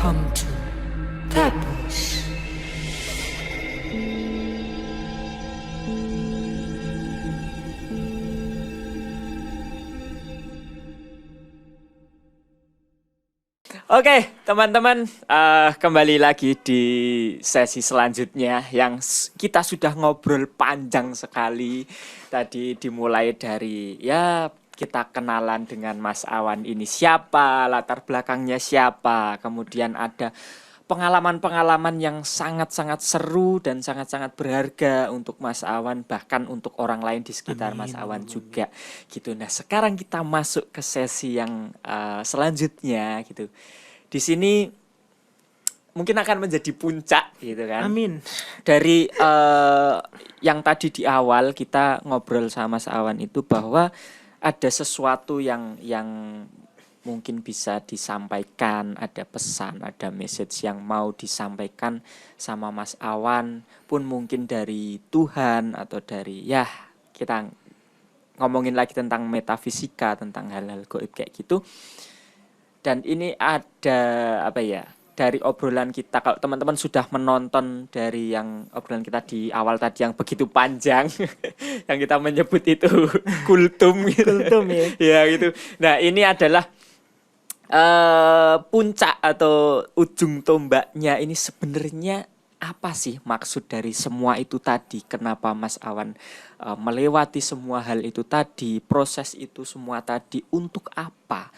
Welcome to Tapos. Oke, teman-teman, kembali lagi di sesi selanjutnya yang kita sudah ngobrol panjang sekali. Tadi dimulai dari kita kenalan dengan Mas Awan ini siapa, latar belakangnya siapa, kemudian ada pengalaman-pengalaman yang sangat-sangat seru dan sangat-sangat berharga untuk Mas Awan, bahkan untuk orang lain di sekitar Mas Awan juga gitu. Nah, sekarang kita masuk ke sesi yang selanjutnya gitu. Di sini mungkin akan menjadi puncak gitu kan. Amin. Dari yang tadi di awal kita ngobrol sama Mas Awan itu bahwa ada sesuatu yang mungkin bisa disampaikan, ada pesan, ada message yang mau disampaikan sama Mas Awan pun mungkin dari Tuhan atau dari kita ngomongin lagi tentang metafisika, tentang hal-hal gaib kayak gitu. Dan ini ada dari obrolan kita, kalau teman-teman sudah menonton dari yang obrolan kita di awal tadi yang begitu panjang yang kita menyebut itu kultum gitu. Kultum ya. Ya gitu. Nah, ini adalah puncak atau ujung tombaknya. Ini sebenarnya apa sih maksud dari semua itu tadi? Kenapa Mas Awan melewati semua hal itu tadi, proses itu semua tadi, untuk apa?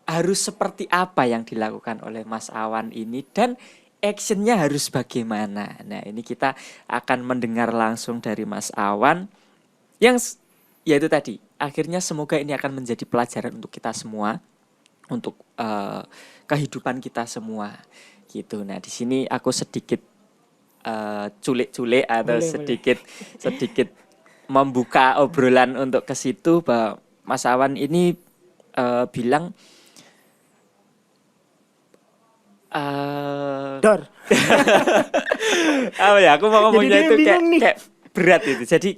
Harus seperti apa yang dilakukan oleh Mas Awan ini, dan actionnya harus bagaimana? Nah, ini kita akan mendengar langsung dari Mas Awan yang yaitu tadi, akhirnya semoga ini akan menjadi pelajaran untuk kita semua, untuk kehidupan kita semua gitu. Nah, di sini aku sedikit culik-culik atau sedikit membuka obrolan untuk ke situ, bahwa Mas Awan ini bilang Dor. Aku mau ngomongnya itu kayak berat itu. Jadi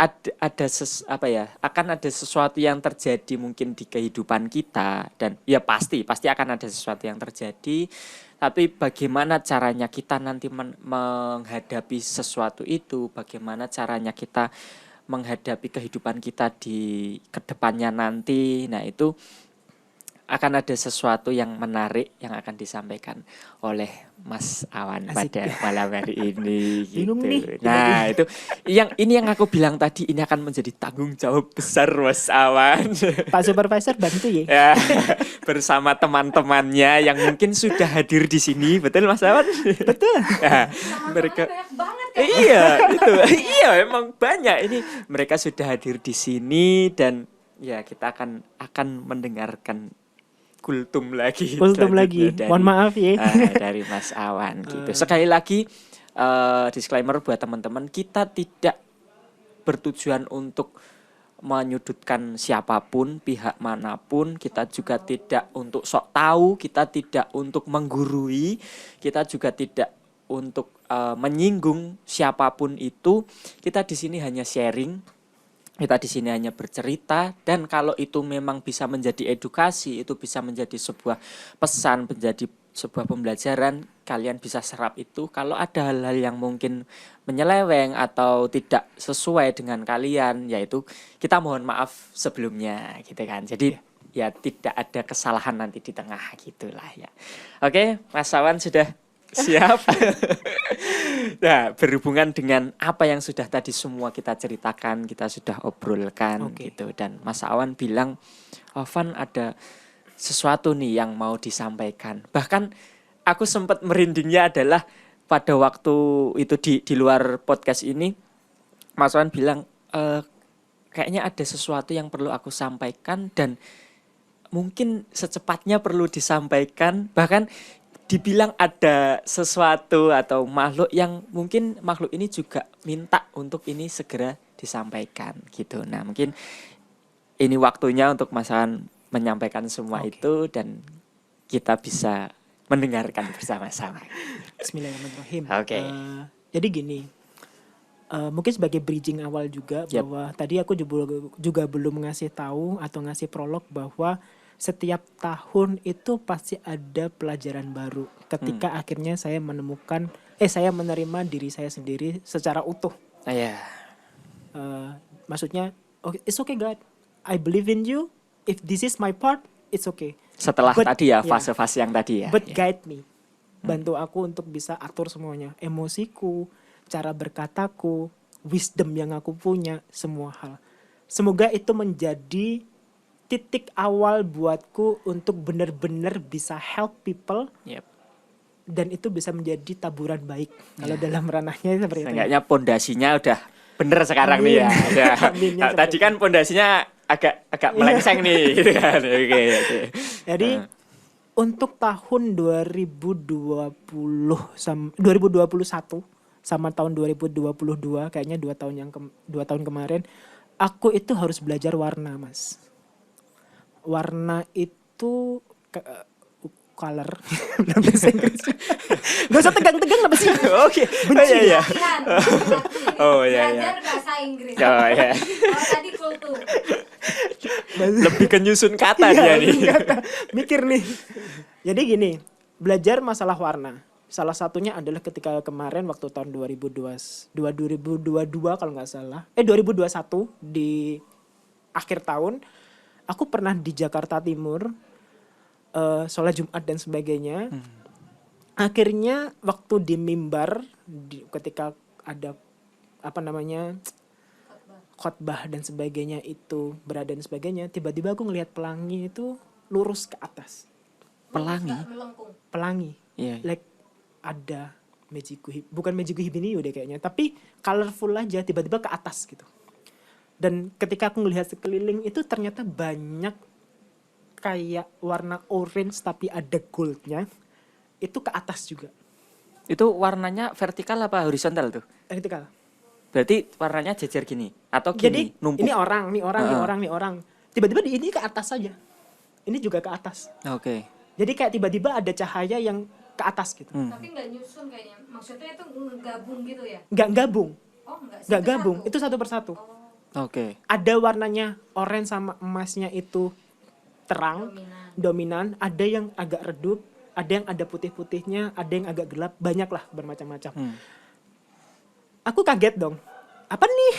akan ada sesuatu yang terjadi mungkin di kehidupan kita, dan ya pasti akan ada sesuatu yang terjadi. Tapi bagaimana caranya kita nanti menghadapi sesuatu itu, bagaimana caranya kita menghadapi kehidupan kita di kedepannya nanti. Nah, itu akan ada sesuatu yang menarik yang akan disampaikan oleh Mas Awan pada malam hari ini gitu. Nah, itu yang aku bilang tadi, ini akan menjadi tanggung jawab besar Mas Awan. Pak Supervisor bantu ya. Ya, bersama teman-temannya yang mungkin sudah hadir di sini, betul Mas Awan? Betul. Ya, mereka banyak banget kan? Iya, emang banyak. Ini mereka sudah hadir di sini, dan ya kita akan mendengarkan kultum lagi. Mohon maaf ya. Dari Mas Awan gitu. Sekali lagi disclaimer buat teman-teman, kita tidak bertujuan untuk menyudutkan siapapun, pihak manapun. Kita juga tidak untuk sok tahu, kita tidak untuk menggurui, kita juga tidak untuk menyinggung siapapun itu. Kita di sini hanya sharing. Kita di sini hanya bercerita, dan kalau itu memang bisa menjadi edukasi, itu bisa menjadi sebuah pesan, menjadi sebuah pembelajaran, kalian bisa serap itu. Kalau ada hal-hal yang mungkin menyeleweng atau tidak sesuai dengan kalian, yaitu kita mohon maaf sebelumnya gitu kan. Jadi ya tidak ada kesalahan nanti di tengah gitulah ya. Oke, Mas Awan sudah siap. Nah, berhubungan dengan apa yang sudah tadi semua kita ceritakan, kita sudah obrolkan gitu, dan Mas Awan bilang, Van, ada sesuatu nih yang mau disampaikan. Bahkan aku sempat merindingnya adalah pada waktu itu di luar podcast ini, Mas Awan bilang kayaknya ada sesuatu yang perlu aku sampaikan, dan mungkin secepatnya perlu disampaikan. Bahkan dibilang ada sesuatu atau makhluk yang mungkin makhluk ini juga minta untuk ini segera disampaikan gitu. Nah, mungkin ini waktunya untuk Mas Awan menyampaikan semua itu, dan kita bisa mendengarkan bersama-sama. Bismillahirrahmanirrahim. Jadi gini, mungkin sebagai bridging awal juga, bahwa tadi aku juga belum ngasih tahu atau ngasih prolog bahwa setiap tahun itu pasti ada pelajaran baru. Ketika akhirnya saya menerima diri saya sendiri secara utuh. Iya. Maksudnya, okay, it's okay God, I believe in you. If this is my part, it's okay. Setelah But- tadi ya, yeah. fase-fase yang tadi ya. But Iya. guide me, bantu aku untuk bisa atur semuanya, emosiku, cara berkataku, wisdom yang aku punya, semua hal. Semoga itu menjadi titik awal buatku untuk benar-benar bisa help people, Yep. dan itu bisa menjadi taburan baik kalau dalam ranahnya seperti itu. Seenggaknya pondasinya udah bener sekarang nih ya. Amin. Udah. Aminnya Nah, tadi seperti kan pondasinya agak melengseng nih gitu kan. Oke. Jadi untuk tahun 2021 sama tahun 2022, kayaknya 2 tahun kemarin, aku itu harus belajar warna, Mas. Warna itu color dalam bahasa Inggris. Gak usah tegang-tegang apa sih? Oke. Oh iya iya. Latihan. Oh, iya, iya. Belajar bahasa Inggris. Oh iya. Kalau tadi kultur. Lebih ke nyusun kata dia Iya, nih. kata. Mikir nih. Jadi gini, belajar masalah warna. Salah satunya adalah ketika kemarin waktu tahun 2022 kalau nggak salah. 2021 di akhir tahun, aku pernah di Jakarta Timur, sholat Jumat dan sebagainya. Akhirnya waktu di mimbar, ketika ada khotbah dan sebagainya itu berada dan sebagainya, tiba-tiba aku ngelihat pelangi itu lurus ke atas. Pelangi. Melengkung. Pelangi, Iya. like ada bukan Mejiku Hibiniu deh kayaknya, tapi colorful aja, tiba-tiba ke atas gitu. Dan ketika aku ngelihat sekeliling itu ternyata banyak kayak warna orange tapi ada goldnya, itu ke atas juga. Itu warnanya vertikal apa horizontal tuh? Vertikal. Berarti warnanya jejer gini atau Jadi gini numpuk? ini orang. Tiba-tiba di ini ke atas saja. Ini juga ke atas. Oke. Jadi kayak tiba-tiba ada cahaya yang ke atas gitu. Tapi nggak nyusun kayaknya. Maksudnya itu ngegabung gitu ya? Nggak gabung, Oh enggak. nggak gabung. Itu satu persatu. Oke. Ada warnanya orange sama emasnya itu terang, dominan. Ada yang agak redup, ada yang ada putih-putihnya, ada yang agak gelap. Banyak lah bermacam-macam. Aku kaget dong. Apa nih?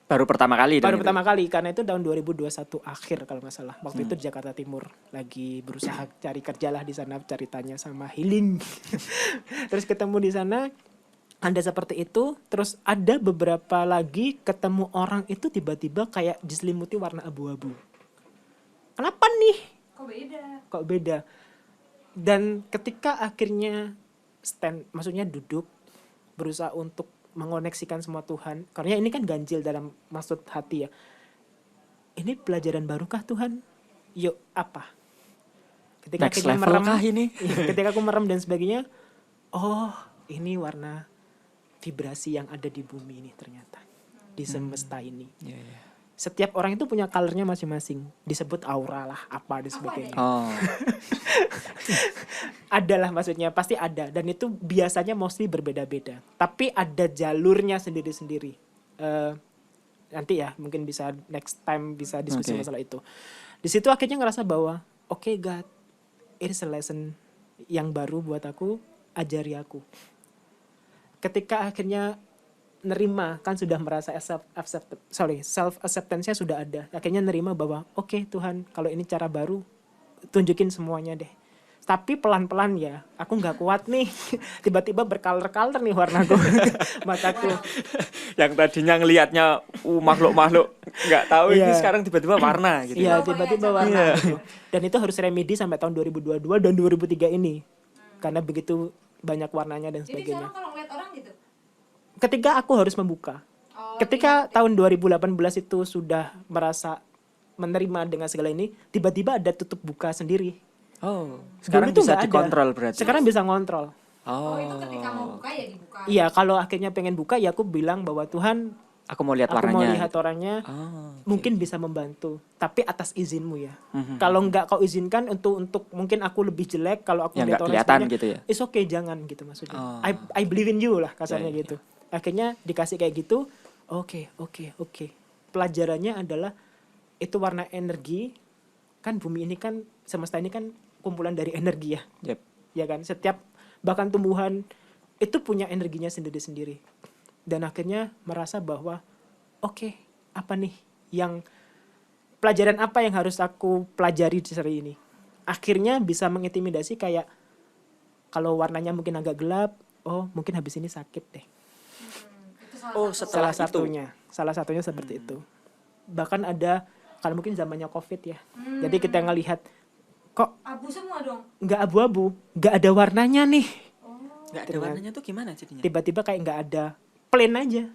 Baru pertama kali dong Baru itu? pertama kali, karena itu tahun 2021 akhir kalau nggak salah. Waktu itu di Jakarta Timur, lagi berusaha cari kerja lah di sana, cari tanya sama healing. Terus ketemu di sana, ada seperti itu. Terus ada beberapa lagi ketemu orang itu tiba-tiba kayak diselimuti warna abu-abu. Kenapa nih? Kok beda? Dan ketika akhirnya maksudnya duduk, berusaha untuk mengoneksikan semua Tuhan, karena ini kan ganjil dalam maksud hati ya. Ini pelajaran barukah Tuhan? Yuk apa? Ketika Next akhirnya level kah ini? ketika aku merem dan sebagainya, oh ini warna vibrasi yang ada di bumi ini ternyata, di semesta ini. Iya, iya. Setiap orang itu punya colornya masing-masing, disebut aura lah, apa dan sebagainya. Oh. Adalah maksudnya, pasti ada, dan itu biasanya mostly berbeda-beda, tapi ada jalurnya sendiri-sendiri. Nanti ya mungkin bisa next time bisa diskusi Oke. masalah itu. Di situ akhirnya ngerasa bahwa okay, God, it is a lesson yang baru buat aku, ajari aku. Ketika akhirnya nerima, kan sudah merasa self acceptance-nya sudah ada. Akhirnya nerima bahwa oke, Tuhan, kalau ini cara baru, tunjukin semuanya deh. Tapi pelan-pelan ya, aku nggak kuat nih. Tiba-tiba bercolor-color nih warnaku, mataku. Yang tadinya ngelihatnya makhluk-makhluk nggak tahu ini Iya. sekarang tiba-tiba warna gitu. Iya, tiba-tiba Iya. warna gitu. Dan itu harus remedi sampai tahun 2022 dan 2003 ini. Karena begitu banyak warnanya dan Jadi sebagainya. sekarang kalau ngeliat orang gitu. Ketika aku harus membuka. Oh, Ketika tahun 2018 itu sudah merasa menerima dengan segala ini, tiba-tiba ada tutup buka sendiri. Oh, sekarang Dulu tuh bisa nggak ada. dikontrol berarti. Sekarang bisa ngontrol. Oh itu ketika mau buka ya dibuka. Iya, kalau akhirnya pengen buka ya aku bilang bahwa Tuhan, Aku mau lihat aku warnanya. mau lihat orangnya, Oh, mungkin bisa membantu, tapi atas izinmu ya. Mhm. Kalau nggak kau izinkan untuk mungkin aku lebih jelek, kalau aku yang lihat nggak orang kelihatan sebagainya, gitu ya. it's okay, jangan gitu maksudnya. Oh. I believe in you lah kasarnya Ya, ya, gitu. Akhirnya dikasih kayak gitu. Oke. Pelajarannya adalah itu warna energi. kan bumi ini kan, semesta ini kan kumpulan dari energi ya. Yep. Ya kan, setiap bahkan tumbuhan itu punya energinya sendiri-sendiri. Dan akhirnya merasa bahwa oke, apa nih yang pelajaran apa yang harus aku pelajari di seri ini. Akhirnya bisa mengintimidasi kayak kalau warnanya mungkin agak gelap, oh mungkin habis ini sakit deh. Itu salah Oh, satu. setelah Salah satunya seperti itu. Bahkan ada kalau mungkin zamannya COVID ya. Jadi kita ngelihat kok Abu semua dong. nggak abu-abu, nggak ada warnanya nih. Nggak ada warnanya tuh gimana jadinya? Tiba-tiba kayak nggak ada, plain aja,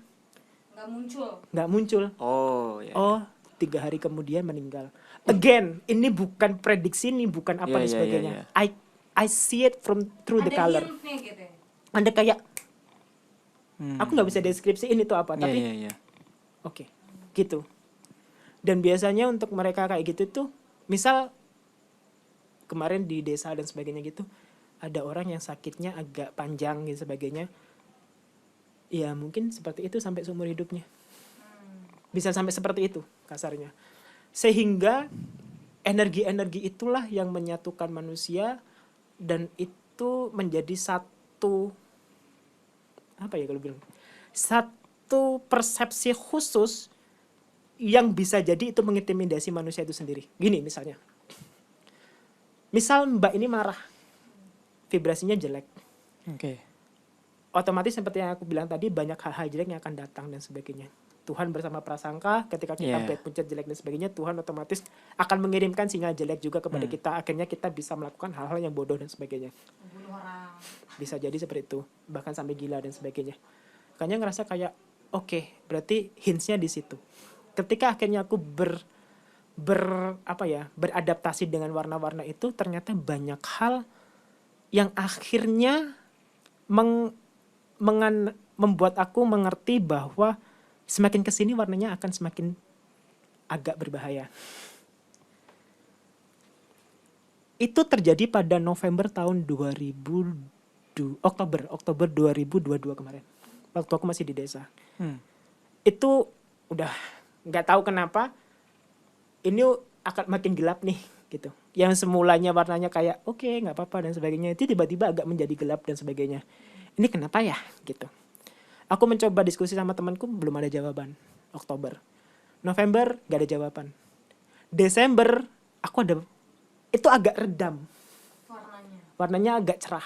Nggak muncul. Oh, ya. oh 3 hari kemudian meninggal. Again, ini bukan prediksi, ini bukan apa Iya, dan iya, sebagainya. iya. I see it from through the Ada color. hint-nya gitu ya. Anda kayak aku nggak bisa deskripsiin itu apa, Iya, tapi iya, iya. oke, gitu. Dan biasanya untuk mereka kayak gitu tuh, misal kemarin di desa dan sebagainya gitu, ada orang yang sakitnya agak panjang dan sebagainya. Ya mungkin seperti itu sampai seumur hidupnya. Bisa sampai seperti itu kasarnya. Sehingga energi-energi itulah yang menyatukan manusia dan itu menjadi satu apa ya kalau bilang? Satu persepsi khusus yang bisa jadi itu mengintimidasi manusia itu sendiri. Gini misalnya. Misal Mbak ini marah. Vibrasinya jelek. Oke. Otomatis seperti yang aku bilang tadi, banyak hal-hal jelek yang akan datang dan sebagainya. Tuhan bersama prasangka, ketika kita Yeah. pencet jelek dan sebagainya, Tuhan otomatis akan mengirimkan sinyal jelek juga kepada Hmm. kita. Akhirnya kita bisa melakukan hal-hal yang bodoh dan sebagainya. Membunuh orang. Bisa jadi seperti itu, bahkan sampai gila dan sebagainya. Makanya ngerasa kayak, oke, berarti hintsnya di situ. Ketika akhirnya aku beradaptasi dengan warna-warna itu, ternyata banyak hal yang akhirnya membuat aku mengerti bahwa semakin kesini warnanya akan semakin agak berbahaya. Itu terjadi pada November tahun Oktober 2022 kemarin. Waktu aku masih di desa. Itu udah nggak tahu kenapa ini akan makin gelap nih gitu. Yang semulanya warnanya kayak oke, nggak apa-apa dan sebagainya, itu tiba-tiba agak menjadi gelap dan sebagainya. Ini kenapa ya gitu. Aku mencoba diskusi sama temanku, belum ada jawaban. Oktober. November gak ada jawaban. Desember itu agak redam. Warnanya agak cerah.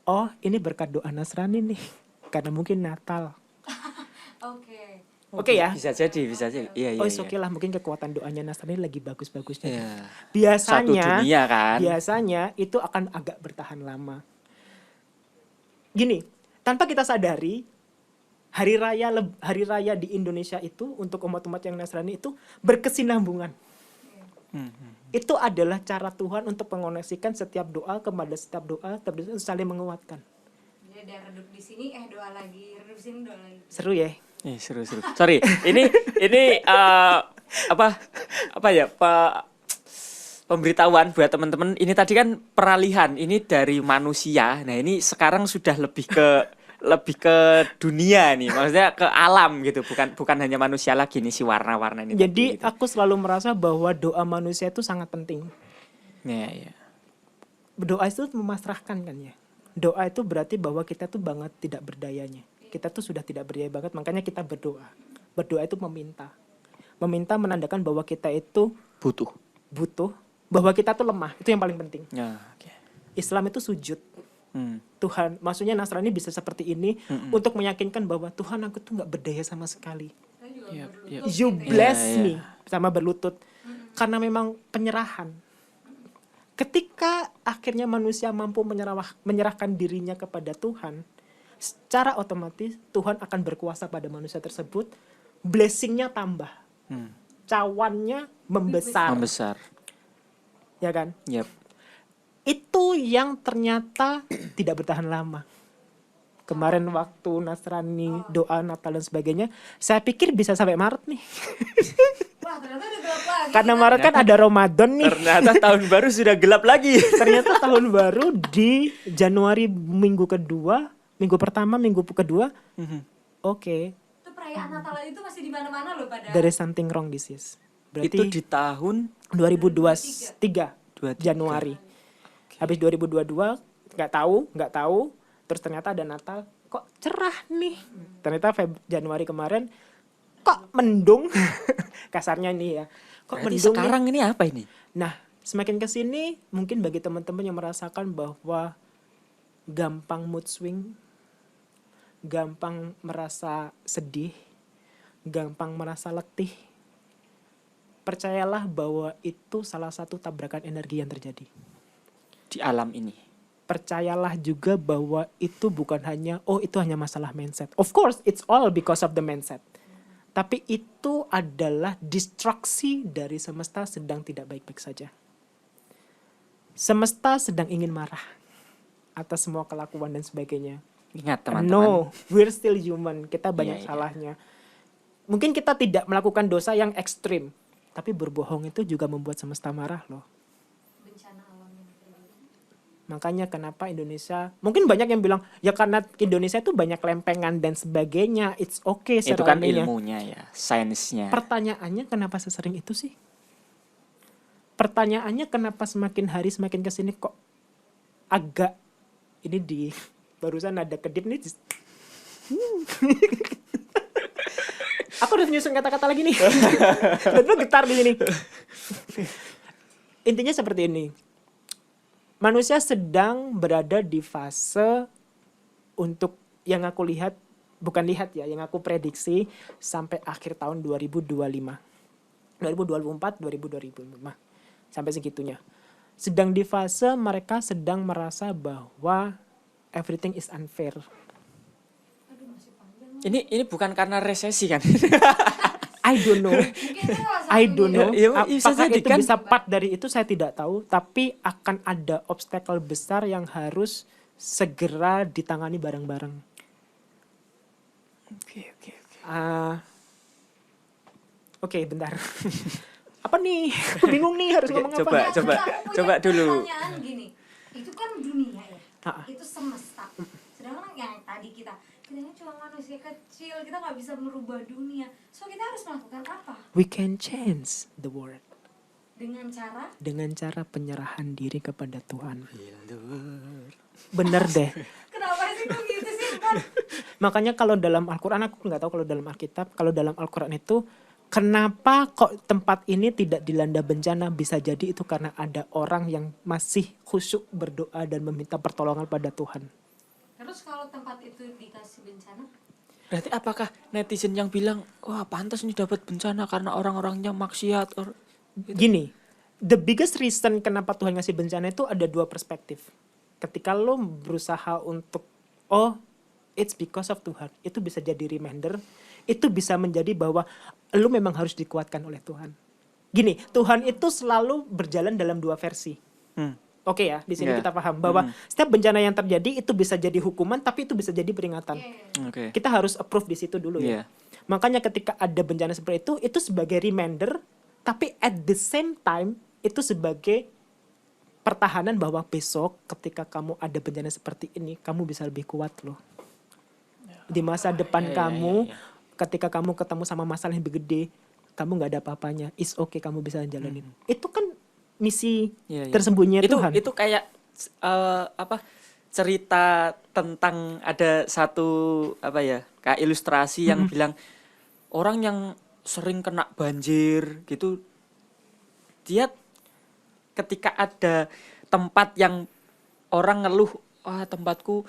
Oh, ini berkat doa Nasrani nih. Karena mungkin Natal. Oke. Oke ya. Bisa jadi, bisa jadi. Iya, iya. Oh, iya. oke lah, mungkin kekuatan doanya Nasrani lagi bagus-bagusnya. Iya. Biasanya Satu dunia kan. Biasanya itu akan agak bertahan lama. Gini, tanpa kita sadari, hari raya di Indonesia itu untuk umat-umat yang Nasrani itu berkesinambungan. Itu adalah cara Tuhan untuk mengoneksikan setiap doa kepada setiap doa, terus saling menguatkan. Jadi ada redup di sini, doa lagi, redup sini, doa lagi. Seru ya? Seru. Sorry, ini apa ya, pemberitahuan buat teman-teman. Ini tadi kan peralihan, ini dari manusia. Nah, ini sekarang sudah lebih ke dunia nih, maksudnya ke alam gitu, bukan hanya manusia lagi nih si warna-warna ini. Jadi tadi, gitu. aku selalu merasa bahwa doa manusia itu sangat penting. Iya. Doa itu memasrahkan kan ya. Doa itu berarti bahwa kita tuh banget tidak berdayanya. Kita tuh sudah tidak berdaya banget, makanya kita berdoa. Berdoa itu meminta. Meminta menandakan bahwa kita itu butuh, bahwa kita tuh lemah. Itu yang paling penting. Ya, oke. Islam itu sujud. Tuhan, maksudnya Nasrani bisa seperti ini untuk meyakinkan bahwa Tuhan, aku tuh nggak berdaya sama sekali. Kita juga Yap, berlutut yap. You gitu ya. bless Iya, iya. me, sama berlutut. Karena memang penyerahan. Ketika akhirnya manusia mampu menyerahkan dirinya kepada Tuhan, secara otomatis Tuhan akan berkuasa pada manusia tersebut. Blessingnya tambah, cawannya membesar, ya kan? Yap. Itu yang ternyata tidak bertahan lama. Kemarin waktu Nasrani doa Natal dan sebagainya, saya pikir bisa sampai Maret nih. Wah, ternyata udah gelap lagi. Karena Maret kan ada Ramadan nih. Ternyata tahun baru sudah gelap lagi. Ternyata tahun baru di Januari minggu pertama, minggu kedua. Oke, Itu perayaan Natal itu masih di mana-mana loh pada. there is something wrong this is. Itu Berarti di tahun 2023 23. Januari. Habis 2022 nggak tahu, terus ternyata ada Natal, kok cerah nih. Ternyata Januari kemarin kok mendung. Kasarnya nih ya. Kok Berarti mendung sekarang ini apa ini? Nah, semakin ke sini mungkin bagi teman-teman yang merasakan bahwa gampang mood swing, gampang merasa sedih, gampang merasa letih, percayalah bahwa itu salah satu tabrakan energi yang terjadi. Di alam ini. Percayalah juga bahwa itu bukan hanya, itu hanya masalah mindset. Of course, it's all because of the mindset. Tapi itu adalah distraksi dari semesta sedang tidak baik-baik saja. Semesta sedang ingin marah atas semua kelakuan dan sebagainya. Ingat teman-teman. No, we're still human. Kita banyak Iya. salahnya. Mungkin kita tidak melakukan dosa yang ekstrim, tapi berbohong itu juga membuat semesta marah loh. Bencana alam yang terjadi. Makanya kenapa Indonesia, mungkin banyak yang bilang, ya karena Indonesia itu banyak lempengan dan sebagainya, it's okay Itu secara kan ininya. ilmunya ya, sainsnya. Pertanyaannya kenapa sesering itu sih? Pertanyaannya kenapa semakin hari semakin kesini kok agak, ini di, barusan ada kedip nih. Aku udah menyusun kata-kata lagi nih. Betul getar di sini. Intinya seperti ini. Manusia sedang berada di fase untuk yang aku lihat, bukan lihat ya, yang aku prediksi sampai akhir tahun 2025. 2024, 2025. Sampai segitunya. Sedang di fase mereka sedang merasa bahwa everything is unfair. Aduh, masih panjang. Ini bukan karena resesi kan? I don't know. Mungkin itu salah I satunya. don't know. Ya, bisa Apakah jadi itu kan. bisa part dari itu saya tidak tahu. Tapi akan ada obstacle besar yang harus segera ditangani bareng-bareng. Oke. Oke, bentar. Apa nih? Aku bingung nih harus Oke, ngomong apa. coba. Nah, aku punya Coba dulu. Pertanyaan gini, itu kan dunia ya, Ah. itu semesta. Sedangkan yang tadi kita ini cuma manusia kecil, kita nggak bisa merubah dunia. So kita harus melakukan apa? We can change the world Dengan cara dengan cara penyerahan diri kepada Tuhan. Bener deh. kenapa sih kok gitu sih kan? Makanya kalau dalam Al-Quran, aku nggak tahu kalau dalam Alkitab, kalau dalam Al-Quran itu, kenapa kok tempat ini tidak dilanda bencana? Bisa jadi itu karena ada orang yang masih khusyuk berdoa dan meminta pertolongan pada Tuhan. Terus kalau tempat itu dikasih bencana, Berarti apakah netizen yang bilang, wah pantas nih dapat bencana karena orang-orangnya maksiat? Gini, the biggest reason kenapa Tuhan ngasih bencana itu ada dua perspektif. Ketika lo berusaha untuk, it's because of Tuhan, itu bisa jadi reminder, itu bisa menjadi bahwa lo memang harus dikuatkan oleh Tuhan. Gini, Tuhan itu selalu berjalan dalam dua versi. Oke ya, di sini Yeah. kita paham bahwa setiap bencana yang terjadi itu bisa jadi hukuman, tapi itu bisa jadi peringatan. Oke. Kita harus approve di situ dulu ya. Iya. Makanya ketika ada bencana seperti itu sebagai reminder, tapi at the same time itu sebagai pertahanan bahwa besok ketika kamu ada bencana seperti ini, kamu bisa lebih kuat loh. Di masa depan kamu, ketika kamu ketemu sama masalah yang lebih gede, kamu nggak ada apa-apanya, it's okay, kamu bisa jalanin. Itu kan misi tersembunyi Tuhan. Itu kayak cerita tentang ada satu kayak ilustrasi yang bilang orang yang sering kena banjir gitu, dia ketika ada tempat yang orang ngeluh, wah tempatku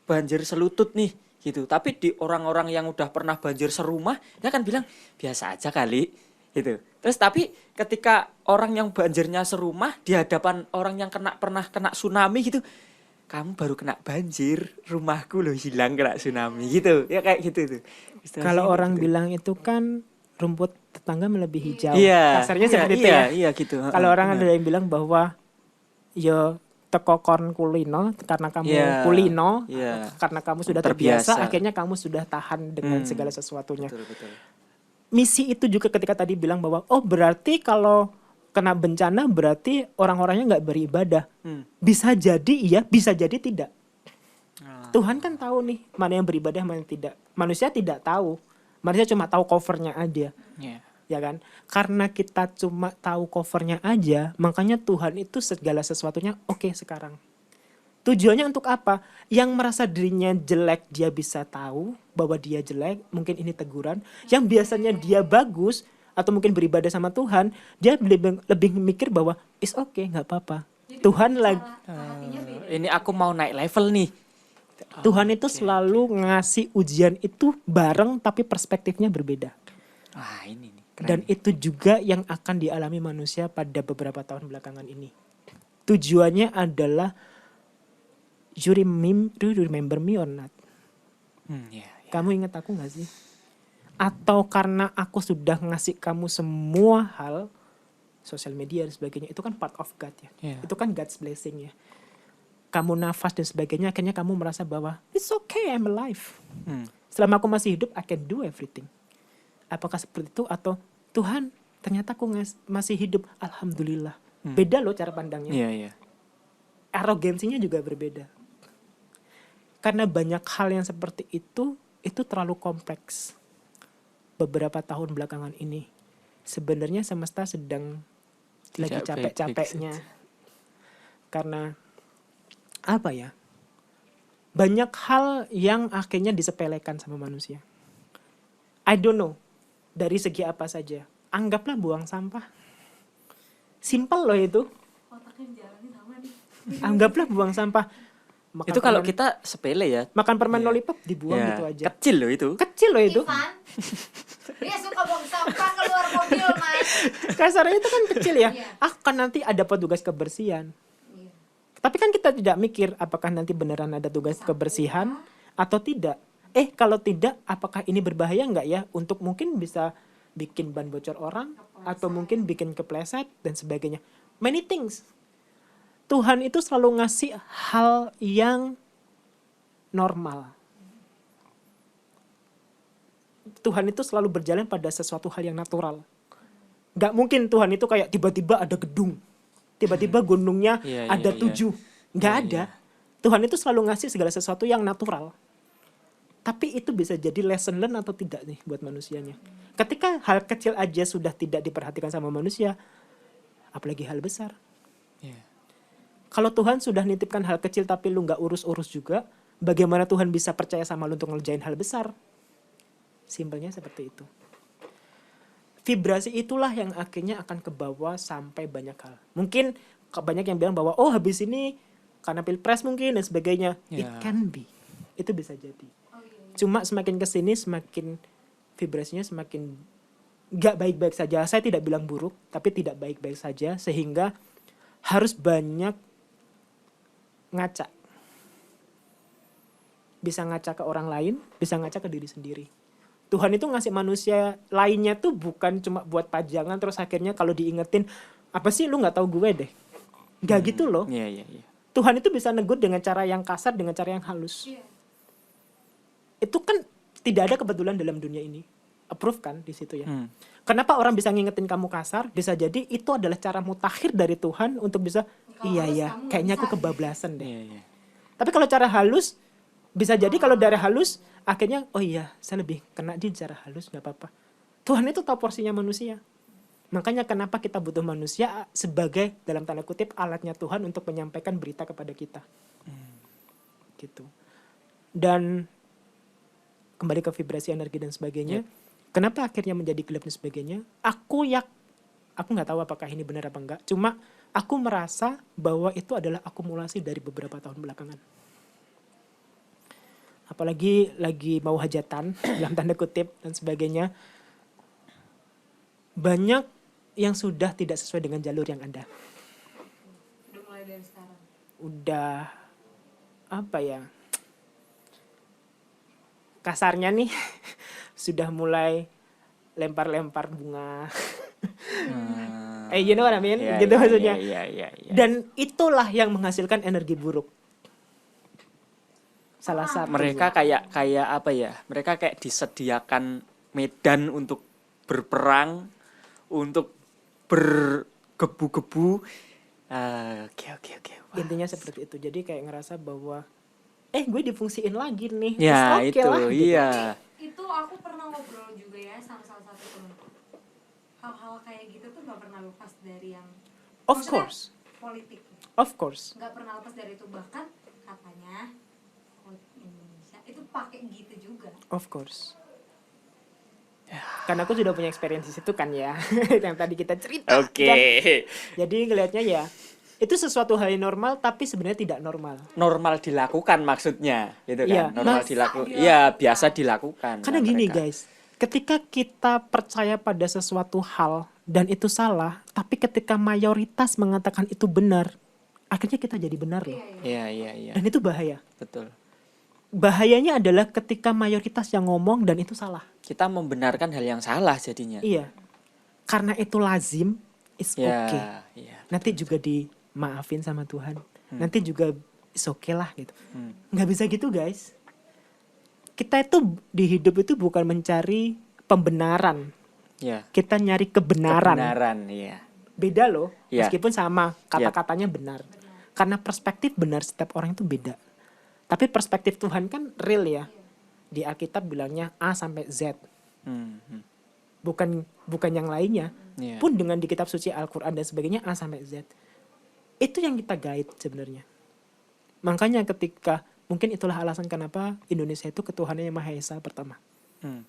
banjir selutut nih gitu, tapi di orang-orang yang udah pernah banjir serumah dia kan bilang biasa aja kali gitu. Terus tapi ketika orang yang banjirnya serumah di hadapan orang yang pernah kena tsunami gitu, kamu baru kena banjir, rumahku loh hilang kena tsunami gitu. Ya kayak gitu tuh. Kalau orang bilang itu kan rumput tetangga melebihi hijau. Iya, Kasarnya seperti itu ya. Iya gitu. Kalau orang ada yang bilang bahwa yo teko kon kulino karena kamu kulino, karena kamu sudah terbiasa, akhirnya kamu sudah tahan dengan segala sesuatunya. Betul. Misi itu juga ketika tadi bilang bahwa berarti kalau kena bencana berarti orang-orangnya nggak beribadah. Bisa jadi iya, bisa jadi tidak. Tuhan kan tahu nih mana yang beribadah mana yang tidak. Manusia tidak tahu. Manusia cuma tahu covernya aja. ya kan? Karena kita cuma tahu covernya aja, makanya Tuhan itu segala sesuatunya oke sekarang. Tujuannya untuk apa? Yang merasa dirinya jelek dia bisa tahu bahwa dia jelek, mungkin ini teguran. Yang biasanya dia bagus atau mungkin beribadah sama Tuhan, dia lebih mikir bahwa is okay, nggak apa-apa. Jadi Tuhan cara lagi hatinya beda. Ini aku mau naik level nih. Tuhan itu selalu ngasih ujian itu bareng tapi perspektifnya berbeda. Wah, ini nih. Keren. Dan itu juga yang akan dialami manusia pada beberapa tahun belakangan ini. Tujuannya adalah you remember me or not? Ya. Kamu ingat aku gak sih? Atau karena aku sudah ngasih kamu semua hal, sosial media dan sebagainya, itu kan part of God ya. Yeah. Itu kan God's blessing ya. Kamu nafas dan sebagainya, akhirnya kamu merasa bahwa it's okay, I'm alive. Selama aku masih hidup, I can do everything. Apakah seperti itu? Atau Tuhan, ternyata aku masih hidup, alhamdulillah. Beda loh cara pandangnya. Iya. Arogansinya juga berbeda. Karena banyak hal yang seperti itu terlalu kompleks. Beberapa tahun belakangan ini, sebenarnya semesta sedang lagi Tidak capek-capeknya. baik-baik Karena apa ya? Banyak hal yang akhirnya disepelekan sama manusia. I don't know dari segi apa saja. Anggaplah buang sampah. Simple loh itu. Otaknya jalannya sama nih. Anggaplah buang sampah. Makan Itu kalau permen- kita sepele ya. makan permen Iya. lollipop dibuang Ya, gitu aja. kecil loh itu. Kecil loh itu. Ivan, dia suka buang sampah keluar mobil, Mas. Kasarnya itu kan kecil ya. Iya. Akan nanti ada petugas kebersihan. Iya. Tapi kan kita tidak mikir apakah nanti beneran ada tugas kebersihan atau tidak. Kalau tidak, apakah ini berbahaya nggak ya? Untuk mungkin bisa bikin ban bocor orang atau mungkin bikin kepleset dan sebagainya. Many things. Tuhan itu selalu ngasih hal yang normal. Tuhan itu selalu berjalan pada sesuatu hal yang natural. Gak mungkin Tuhan itu kayak tiba-tiba ada gedung. Tiba-tiba gunungnya Iya, ada iya, 7. Gak Iya, ada. Tuhan itu selalu ngasih segala sesuatu yang natural. Tapi itu bisa jadi lesson learn atau tidak nih buat manusianya. Ketika hal kecil aja sudah tidak diperhatikan sama manusia, apalagi hal besar. Iya. Kalau Tuhan sudah nitipkan hal kecil tapi lu gak urus-urus juga, bagaimana Tuhan bisa percaya sama lu untuk ngerjain hal besar? Simpelnya seperti itu. Vibrasi itulah yang akhirnya akan kebawa sampai banyak hal. Mungkin banyak yang bilang bahwa habis ini karena pilpres mungkin dan sebagainya. It Ya. can be. Itu bisa jadi. Oh iya. Cuma semakin kesini semakin vibrasinya semakin gak baik-baik saja. Saya tidak bilang buruk, tapi tidak baik-baik saja. Sehingga harus banyak ngaca. Bisa ngaca ke orang lain, bisa ngaca ke diri sendiri. Tuhan itu ngasih manusia lainnya tuh bukan cuma buat pajangan terus akhirnya kalau diingetin, apa sih lu gak tahu gue deh. Gak gitu loh. Iya. Tuhan itu bisa negur dengan cara yang kasar, dengan cara yang halus. Iya. Itu kan tidak ada kebetulan dalam dunia ini. Approve kan di situ ya. Kenapa Kenapa orang bisa ngingetin kamu kasar? Bisa jadi itu adalah cara mutakhir dari Tuhan untuk bisa, Kalau iya halus ya, kamu kayaknya nggak aku bisa. kebablasan deh. Iya. Tapi kalau cara halus, bisa jadi kalau dari halus, akhirnya, oh iya, saya lebih kena di cara halus, gak apa-apa. Tuhan itu tahu porsinya manusia. Makanya kenapa kita butuh manusia sebagai, dalam tanda kutip, alatnya Tuhan untuk menyampaikan berita kepada kita. Gitu. Dan kembali ke vibrasi energi dan sebagainya. Kenapa akhirnya menjadi gelap dan sebagainya? Aku nggak tahu apakah ini benar apa enggak. Cuma aku merasa bahwa itu adalah akumulasi dari beberapa tahun belakangan. Apalagi lagi mau hajatan dalam tanda kutip dan sebagainya. Banyak yang sudah tidak sesuai dengan jalur yang ada. Udah mulai dari sekarang. Udah apa ya? Kasarnya nih sudah mulai lempar-lempar bunga. You know what I mean? Iya, Gitu iya, maksudnya. Iya. Dan itulah yang menghasilkan energi buruk. Salah satu. Mereka kayak apa ya? Mereka kayak disediakan medan untuk berperang, untuk bergebu-gebu. Oke. Wah. Intinya seperti itu. Jadi kayak ngerasa bahwa gue difungsiin lagi nih. Ya It's okay itu, lah, gitu. iya. Itu aku pernah ngobrol juga ya sama salah satu temanku. hal-hal kayak gitu tuh nggak pernah lepas dari yang Of maksudnya course. politik, Of course. nggak pernah lepas dari itu. Bahkan katanya politik Indonesia itu pakai gitu juga. Of course. Karena aku sudah punya experience di situ kan ya. Yang tadi kita cerita. Oke. kan. Jadi ngelihatnya ya itu sesuatu hal yang normal tapi sebenarnya tidak normal. Normal dilakukan maksudnya, gitu Iya, kan? Normal biasa dilakukan. dilakukan. Iya, biasa dilakukan. Karena sama gini mereka. guys, ketika kita percaya pada sesuatu hal dan itu salah, tapi ketika mayoritas mengatakan itu benar, akhirnya kita jadi benar loh. Iya, Iya, iya. Dan itu bahaya. Betul. Bahayanya adalah ketika mayoritas yang ngomong dan itu salah. Kita membenarkan hal yang salah jadinya. Iya. Karena itu lazim, it's Ya, okay. iya. Nanti juga dimaafin sama Tuhan. Nanti juga it's okay lah gitu. Nggak bisa gitu guys. Kita itu di hidup itu bukan mencari pembenaran. Ya. Kita nyari kebenaran. Kebenaran, iya. Beda loh. Iya. Meskipun sama, kata-katanya benar. Karena perspektif benar setiap orang itu beda. Tapi perspektif Tuhan kan real ya. Di Alkitab bilangnya A sampai Z. Hmm, hmm. Bukan yang lainnya. Iya. Pun dengan di kitab suci Al-Quran dan sebagainya A sampai Z. Itu yang kita guide sebenarnya. Makanya ketika mungkin itulah alasan kenapa Indonesia itu ketuhanan yang Maha Esa pertama. Hmm.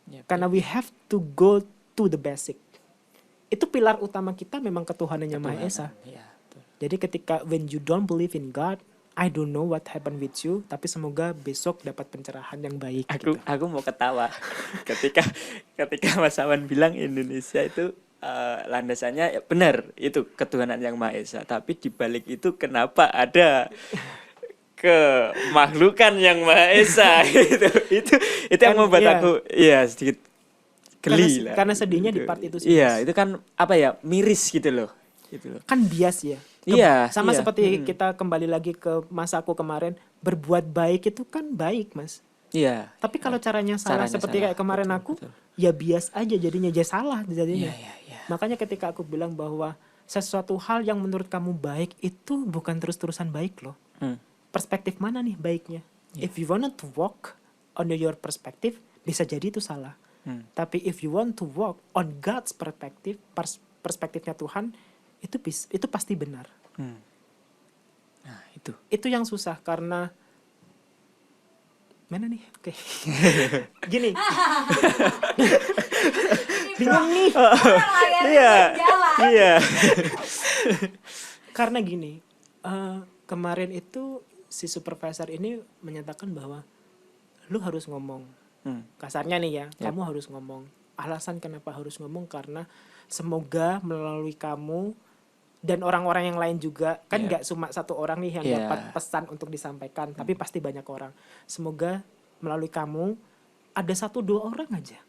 Ya, Karena we have to go to the basic. Itu pilar utama kita memang ketuhanan yang Maha Esa. Iya, betul. Jadi ketika when you don't believe in God, I don't know what happened with you, tapi semoga besok dapat pencerahan yang baik. Aku mau ketawa ketika Mas Awan bilang Indonesia itu landasannya benar itu ketuhanan yang Maha Esa, tapi di balik itu kenapa ada kemakhlukan yang Maha Esa itu yang Kan, membuat iya. aku ya sedikit geli lah. Karena sedihnya di part itu sih, Iya, Mas. itu kan apa ya, miris gitu loh. Gitu loh. Kan bias ya. Iya, Sama iya. seperti kita kembali lagi ke masa aku kemarin, berbuat baik itu kan baik, Mas. Iya. Tapi kalau caranya salah Caranya seperti salah, kayak kemarin betul, aku, betul. ya bias aja jadinya, ya salah jadinya. Iya, iya, iya. Makanya ketika aku bilang bahwa sesuatu hal yang menurut kamu baik itu bukan terus-terusan baik loh. Hmm. Perspektif mana nih baiknya? If you wanted to walk on your perspective, bisa jadi itu salah. Tapi if you want to walk on God's perspective, perspektifnya Tuhan, itu pasti benar. Nah, itu. Itu yang susah karena mana nih? Oke. Gini. Bingung nih. Orang layarnya Iya. jalan. Iya. Karena gini, kemarin itu si supervisor ini menyatakan bahwa lu harus ngomong. Kasarnya nih ya, kamu harus ngomong. Alasan kenapa harus ngomong karena semoga melalui kamu dan orang-orang yang lain juga, kan nggak cuma satu orang nih yang dapat pesan untuk disampaikan, tapi pasti banyak orang. Semoga melalui kamu ada 1-2 orang aja.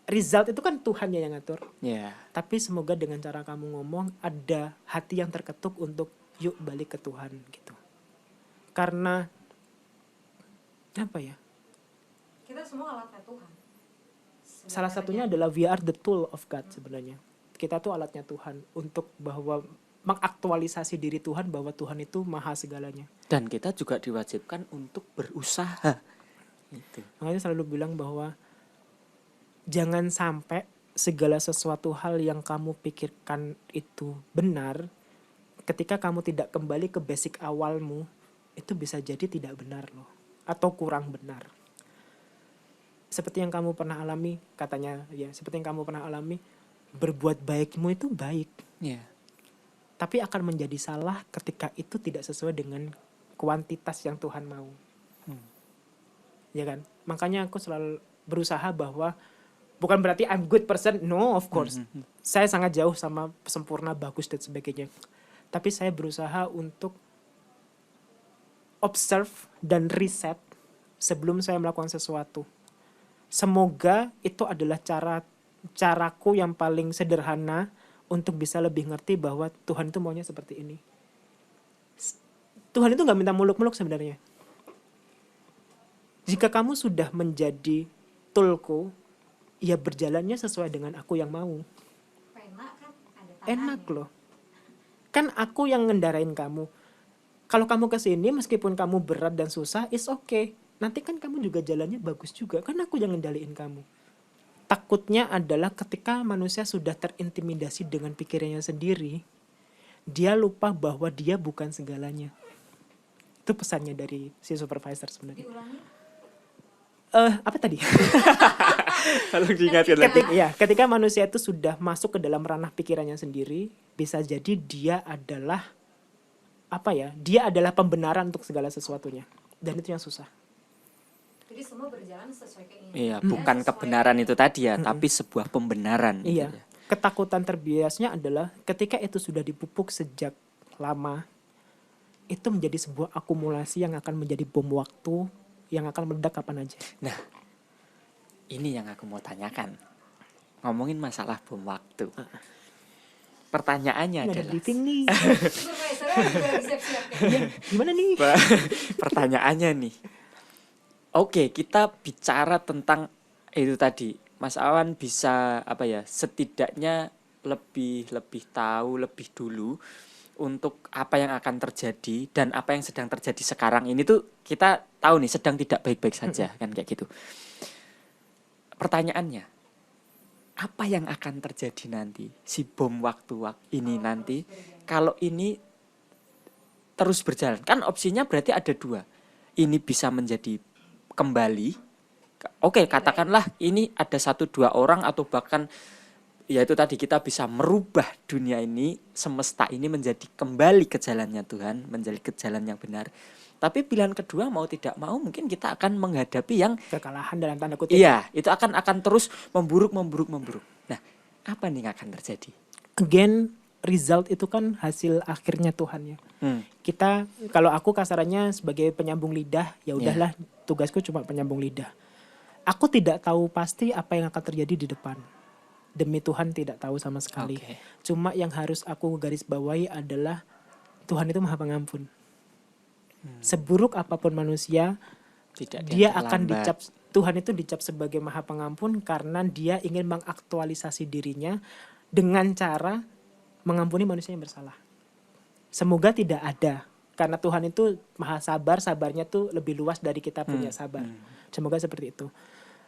Result itu kan Tuhan yang ngatur. Iya. Tapi semoga dengan cara kamu ngomong ada hati yang terketuk untuk yuk balik ke Tuhan gitu. Karena apa ya? Kita semua alatnya Tuhan. Salah satunya adalah we are the tool of God sebenarnya. Kita tuh alatnya Tuhan untuk bahwa mengaktualisasi diri Tuhan bahwa Tuhan itu maha segalanya. Dan kita juga diwajibkan untuk berusaha. Gitu. Makanya selalu bilang bahwa jangan sampai segala sesuatu hal yang kamu pikirkan itu benar, ketika kamu tidak kembali ke basic awalmu, itu bisa jadi tidak benar loh. Atau kurang benar. Seperti yang kamu pernah alami, katanya ya, seperti yang kamu pernah alami, berbuat baikmu itu baik. Iya. Tapi akan menjadi salah ketika itu tidak sesuai dengan kuantitas yang Tuhan mau. Ya kan? Makanya aku selalu berusaha bahwa bukan berarti I'm good person, no of course. Saya sangat jauh sama sempurna, bagus dan sebagainya. Tapi saya berusaha untuk observe dan riset sebelum saya melakukan sesuatu. Semoga itu adalah caraku yang paling sederhana untuk bisa lebih ngerti bahwa Tuhan itu maunya seperti ini. Tuhan itu gak minta muluk-muluk sebenarnya. Jika kamu sudah menjadi toolku, ya berjalannya sesuai dengan aku yang mau. Enak kan? Ada tangannya. Enak loh. Kan aku yang ngendarain kamu. Kalau kamu kesini meskipun kamu berat dan susah, it's okay. Nanti kan kamu juga jalannya bagus juga. Kan aku yang ngendaliin kamu. Takutnya adalah ketika manusia sudah terintimidasi dengan pikirannya sendiri, dia lupa bahwa dia bukan segalanya. Itu pesannya dari si supervisor sebenarnya. Diulangi. Apa tadi? Tolong diingatkan lagi. Ketika manusia itu sudah masuk ke dalam ranah pikirannya sendiri, bisa jadi dia adalah dia adalah pembenaran untuk segala sesuatunya. Dan itu yang susah. Jadi semua berjalan sesuai keinginan. Iya, bukan kebenaran itu tadi ya, tapi sebuah pembenaran. Iya. Gitu ya. Ketakutan terbiasnya adalah ketika itu sudah dipupuk sejak lama, itu menjadi sebuah akumulasi yang akan menjadi bom waktu yang akan meledak kapan aja. Nah, ini yang aku mau tanyakan. Ngomongin masalah bom waktu. Pertanyaannya Ini ada adalah, briefing nih. Supervisornya juga siap-siap kayak Gimana nih? pertanyaannya nih. Oke, kita bicara tentang itu tadi. Mas Awan bisa setidaknya lebih tahu lebih dulu untuk apa yang akan terjadi dan apa yang sedang terjadi sekarang ini tuh kita tahu nih sedang tidak baik-baik saja kan kayak gitu. Pertanyaannya, apa yang akan terjadi nanti si bom waktu ini nanti kalau ini terus berjalan? Kan opsinya berarti ada dua. Ini bisa menjadi kembali. Oke, katakanlah ini ada 1-2 orang atau bahkan ya itu tadi kita bisa merubah dunia ini, semesta ini menjadi kembali ke jalannya Tuhan, menjadi ke jalan yang benar. Tapi pilihan kedua mau tidak mau mungkin kita akan menghadapi yang Kekalahan dalam tanda kutip. iya, itu akan terus memburuk. Nah, apa nih yang akan terjadi? Again, result itu kan hasil akhirnya Tuhan ya. Kita, kalau aku kasarannya sebagai penyambung lidah, ya udahlah, tugasku cuma penyambung lidah. Aku tidak tahu pasti apa yang akan terjadi di depan. Demi Tuhan tidak tahu sama sekali. Oke. Cuma yang harus aku garis bawahi adalah Tuhan itu Maha Pengampun. Seburuk apapun manusia, Tidak ada dia yang akan terlambat. dicap, Tuhan itu dicap sebagai Maha Pengampun karena dia ingin mengaktualisasi dirinya dengan cara mengampuni manusia yang bersalah. Semoga tidak ada, karena Tuhan itu Maha Sabar, sabarnya tuh lebih luas dari kita punya sabar. Semoga seperti itu.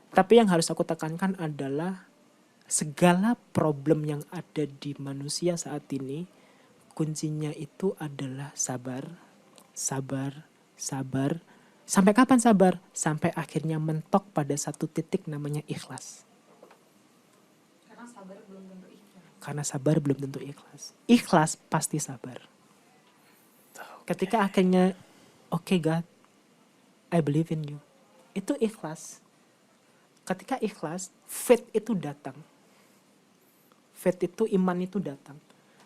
Tapi yang harus aku tekankan adalah segala problem yang ada di manusia saat ini, kuncinya itu adalah sabar. Sampai kapan sabar? Sampai akhirnya mentok pada satu titik namanya ikhlas. karena sabar belum tentu ikhlas. Karena sabar belum tentu ikhlas. Ikhlas pasti sabar. Ketika akhirnya, okay God, I believe in you. Itu ikhlas. Ketika ikhlas, faith itu datang. Faith itu, iman itu datang.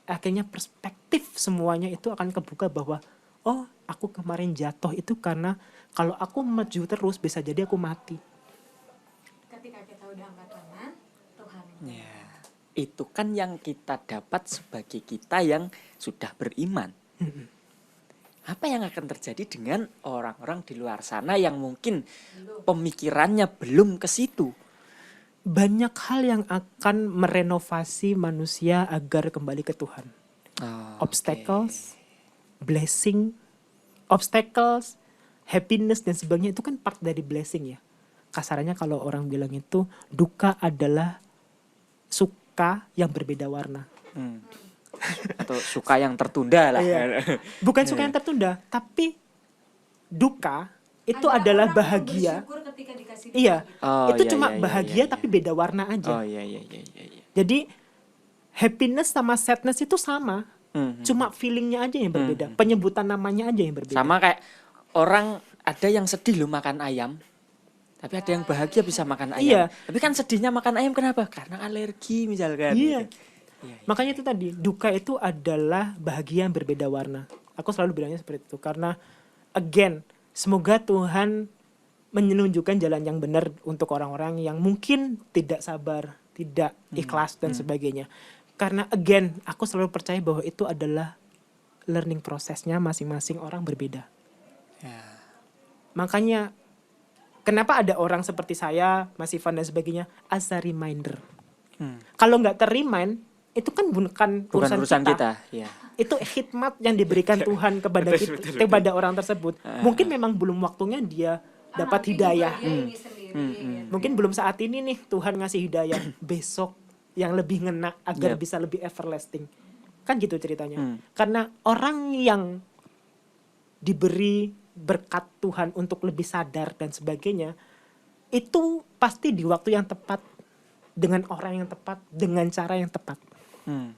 Akhirnya perspektif semuanya itu akan kebuka bahwa, oh aku kemarin jatuh itu karena kalau aku maju terus bisa jadi aku mati. Ketika kita udah angkat tangan, Tuhan Ya, itu kan yang kita dapat sebagai kita yang sudah beriman. Apa yang akan terjadi dengan orang-orang di luar sana yang mungkin pemikirannya belum ke situ? Banyak hal yang akan merenovasi manusia agar kembali ke Tuhan. Obstacles, blessing, obstacles, happiness dan sebagainya itu kan part dari blessing ya. Kasarannya kalau orang bilang itu duka adalah suka yang berbeda warna. Atau suka yang tertunda lah. Bukan suka yang tertunda, tapi duka itu Ada adalah orang yang bahagia. bersyukur ketika dikasih Iya, duka gitu. Oh, itu iya, cuma iya, iya, bahagia iya. tapi beda warna aja. Oh iya. Jadi happiness sama sadness itu sama, cuma feelingnya aja yang berbeda, penyebutan namanya aja yang berbeda. Sama kayak orang ada yang sedih loh makan ayam. Tapi ada yang bahagia bisa makan ayam. Iya. Tapi kan sedihnya makan ayam kenapa? Karena alergi misalkan. Iya. Gitu. Iya. Makanya itu tadi, duka itu adalah bahagia yang berbeda warna. Aku selalu bilangnya seperti itu karena again, semoga Tuhan menunjukkan jalan yang benar untuk orang-orang yang mungkin tidak sabar, tidak ikhlas dan sebagainya. Karena again, aku selalu percaya bahwa itu adalah learning prosesnya masing-masing orang berbeda. Ya. Makanya kenapa ada orang seperti saya, Mas Ivan dan sebagainya as a reminder. Kalau nggak ter-remind, itu kan bukan Urusan kita. Ya. Itu khidmat yang diberikan Tuhan kepada kita, kepada orang tersebut. Mungkin memang belum waktunya dia dapat Tapi hidayah. juga dia ini sendiri sendiri gitu. Mungkin belum saat ini nih Tuhan ngasih hidayah, besok yang lebih ngena agar Yep. bisa lebih everlasting. Kan gitu ceritanya. Karena orang yang diberi berkat Tuhan untuk lebih sadar dan sebagainya, itu pasti di waktu yang tepat, dengan orang yang tepat, dengan cara yang tepat. Hmm.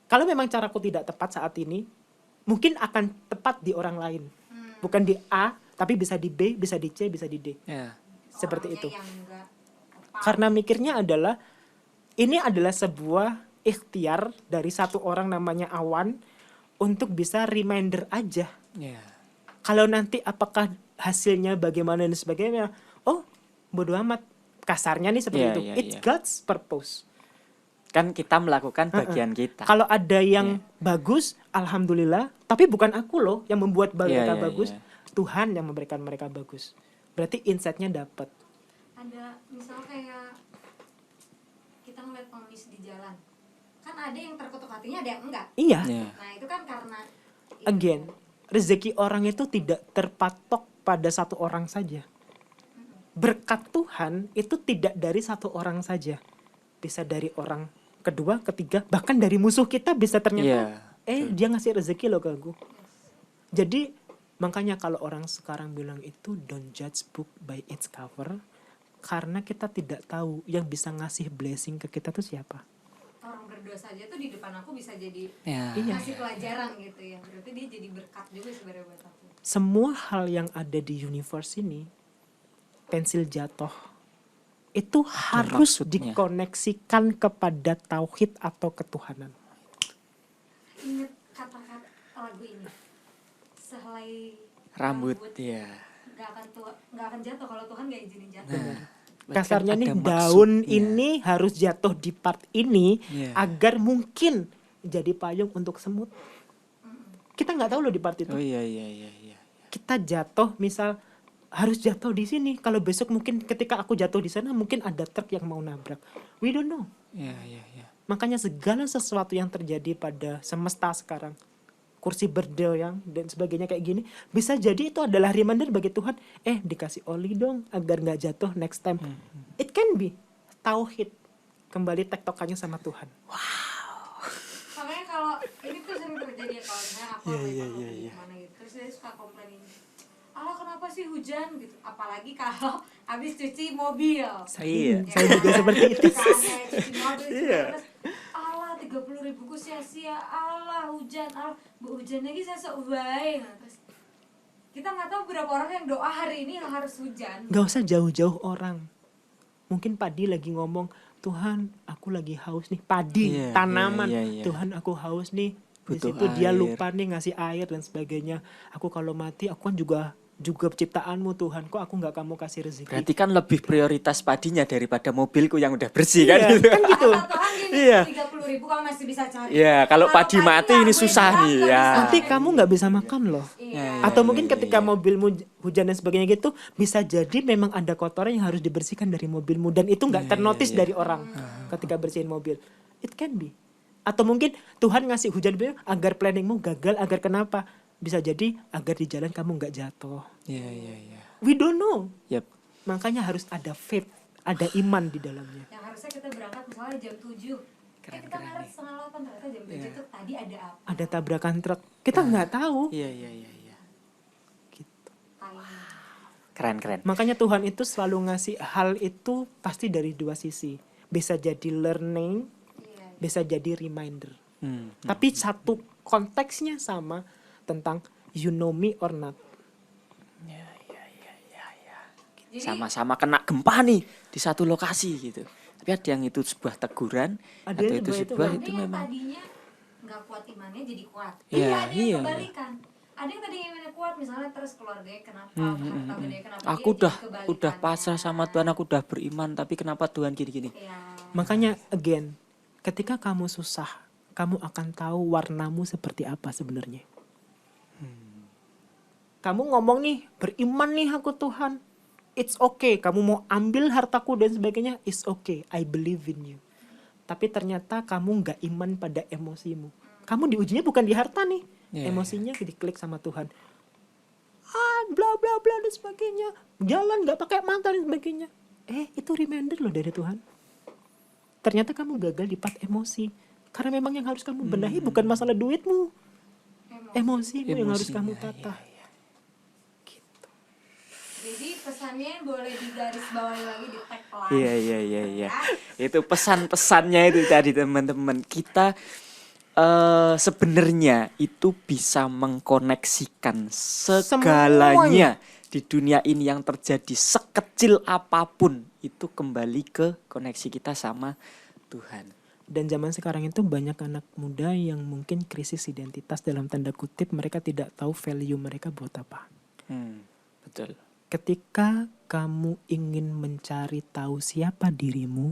Kalau memang caraku tidak tepat saat ini, mungkin akan tepat di orang lain. Bukan di A, tapi bisa di B, bisa di C, bisa di D. Ya. Seperti Orangnya itu. yang nggak tepat. Karena mikirnya adalah ini adalah sebuah ikhtiar dari satu orang namanya Awan untuk bisa reminder aja. Ya. Kalau nanti apakah hasilnya bagaimana dan sebagainya, oh bodo amat. Kasarnya nih seperti Iya, itu. iya, It's iya. God's purpose. Kan kita melakukan bagian kita. Kalau ada yang bagus, alhamdulillah. Tapi bukan aku loh yang membuat mereka Iya, iya, bagus. iya. Tuhan yang memberikan mereka bagus. Berarti insight-nya dapat. Ada misalnya kayak kita ngeliat pengemis di jalan, kan ada yang terkutuk hatinya, ada yang enggak. Iya. Ya. Nah itu kan karena Again, rezeki orang itu tidak terpatok pada satu orang saja. Berkat Tuhan itu tidak dari satu orang saja. Bisa dari orang kedua, ketiga, bahkan dari musuh kita bisa ternyata dia ngasih rezeki loh ke aku. Jadi makanya kalau orang sekarang bilang itu don't judge book by its cover, karena kita tidak tahu yang bisa ngasih blessing ke kita tuh siapa. orang berdosa aja tuh di depan aku bisa jadi Ya. Iya. kasih pelajaran gitu ya. Berarti dia jadi berkat juga sebenarnya buat aku. Semua hal yang ada di universe ini, pensil jatuh, itu harus maksudnya. dikoneksikan kepada tauhid atau ketuhanan. Ingat kata-kata lagu ini. Sehelai Rambut ya. nggak akan jatuh kalau Tuhan nggak izinin jatuh. Kasarnya Kan nih ada daun maksudnya. ini harus jatuh di part ini Iya. agar mungkin jadi payung untuk semut. Kita nggak tahu loh di part itu. Oh iya iya iya iya. Kita jatuh misal harus jatuh di sini. Kalau besok mungkin ketika aku jatuh di sana mungkin ada truk yang mau nabrak. We don't know. Iya iya iya. Makanya segala sesuatu yang terjadi pada semesta sekarang, kursi bergoyang dan sebagainya kayak gini, bisa jadi itu adalah reminder bagi Tuhan, dikasih oli dong agar nggak jatuh next time. It can be tauhid, kembali tektokannya sama Tuhan. Makanya kalau ini tuh sering terjadi ya, kalau misalnya aku lagi gimana gitu, terus dia suka komplain ini, Allah kenapa sih hujan gitu, apalagi kalau habis cuci mobil. Iya. Saya juga seperti itu. Kan, kayak cuci mobil terus Allah 30.000 ku sia-sia, Allah hujan, Allah hujan lagi saya sok baik. Nah, terus kita nggak tahu berapa orang yang doa hari ini harus hujan. Gak usah jauh-jauh orang. Mungkin padi lagi ngomong, Tuhan aku lagi haus nih. Padi, Iya, tanaman. iya, iya, iya. Tuhan aku haus nih. Di Butuh situ dia air. lupa nih ngasih air dan sebagainya. Aku kalau mati aku kan juga ciptaanmu Tuhan. Kok aku nggak kamu kasih rezeki? Berarti kan lebih prioritas padinya daripada mobilku yang udah bersih kan Iya, gitu. kan gitu. Kata Tuhan gini, Iya. 30.000 kamu masih bisa cari. Iya, kalau padi mati nggak, ini gue susah bilang nih, nggak ya. bisa. Nanti kamu nggak bisa makan loh. Iya. Atau mungkin iya, ketika iya. mobilmu hujan dan sebagainya gitu, bisa jadi memang ada kotoran yang harus dibersihkan dari mobilmu dan itu nggak Iya, ternotis iya, dari orang ketika bersihin mobil. It can be. Atau mungkin Tuhan ngasih hujan agar planningmu gagal, agar kenapa? Bisa jadi agar di jalan kamu nggak jatuh. Iya iya iya. We don't know. Yep. Makanya harus ada faith, ada iman di dalamnya. Yang harusnya kita berangkat misalnya jam 7. Keren, Kita keren ngeliat nih. setengah 8, ternyata jam 7 Iya. tuh tadi ada apa? Ada tabrakan truk. Kita nggak tahu. Iya iya iya iya. Gitu. Timing. Keren keren. Makanya Tuhan itu selalu ngasih hal itu pasti dari dua sisi. Bisa jadi learning, Iya. bisa jadi reminder. Hmm. Tapi satu konteksnya sama tentang you know me or not. Jadi Sama-sama kena gempa nih di satu lokasi gitu. Tapi ada yang itu sebuah teguran, Ada atau yang itu sebuah sebuah ada itu yang memang. tadinya nggak kuat imannya jadi kuat. Iya, Ada yang iya. kebalikan. Ada yang tadinya imannya kuat, misalnya terus keluarganya kenapa, harta bendanya kenapa. Aku dia jadi udah kebalikannya. pasrah sama Tuhan, aku udah beriman, tapi kenapa Tuhan gini-gini? Iya. Makanya again, ketika kamu susah, kamu akan tahu warnamu seperti apa sebenarnya. Kamu ngomong nih, beriman nih aku Tuhan. It's okay, kamu mau ambil hartaku dan sebagainya, it's okay, I believe in you. Tapi ternyata kamu nggak iman pada emosimu. Kamu diujinya bukan di harta nih, Iya, emosinya diklik sama Tuhan. Bla bla bla dan sebagainya, jalan nggak pakai mata dan sebagainya. Itu reminder loh dari Tuhan. Ternyata kamu gagal di part emosi. Karena memang yang harus kamu benahi bukan masalah duitmu. Emosimu yang harus kamu tata. Jadi pesannya boleh digarisbawahi lagi di tagline. Iya. Itu pesan-pesannya itu tadi teman-teman. Kita sebenarnya itu bisa mengkoneksikan segalanya di dunia ini yang terjadi sekecil apapun itu kembali ke koneksi kita sama Tuhan. Dan zaman sekarang itu banyak anak muda yang mungkin krisis identitas dalam tanda kutip, mereka tidak tahu value mereka buat apa. Betul. Ketika kamu ingin mencari tahu siapa dirimu,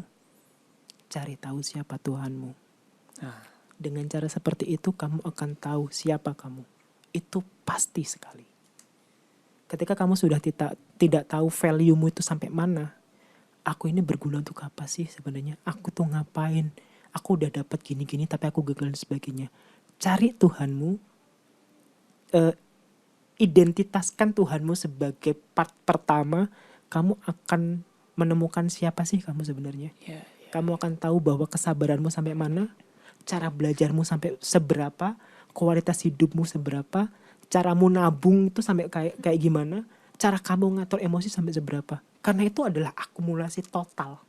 cari tahu siapa Tuhanmu. Dengan cara seperti itu kamu akan tahu siapa kamu. Itu pasti sekali. Ketika kamu sudah tidak tahu value-mu itu sampai mana, aku ini berguna untuk apa sih sebenarnya? Aku tuh ngapain? Aku udah dapat gini-gini tapi aku gagal dan sebagainya. Cari Tuhanmu, identitaskan Tuhanmu sebagai part pertama, kamu akan menemukan siapa sih kamu sebenarnya. Kamu akan tahu bahwa kesabaranmu sampai mana, cara belajarmu sampai seberapa, kualitas hidupmu seberapa, caramu nabung itu sampai kayak gimana, cara kamu ngatur emosi sampai seberapa. Karena itu adalah akumulasi total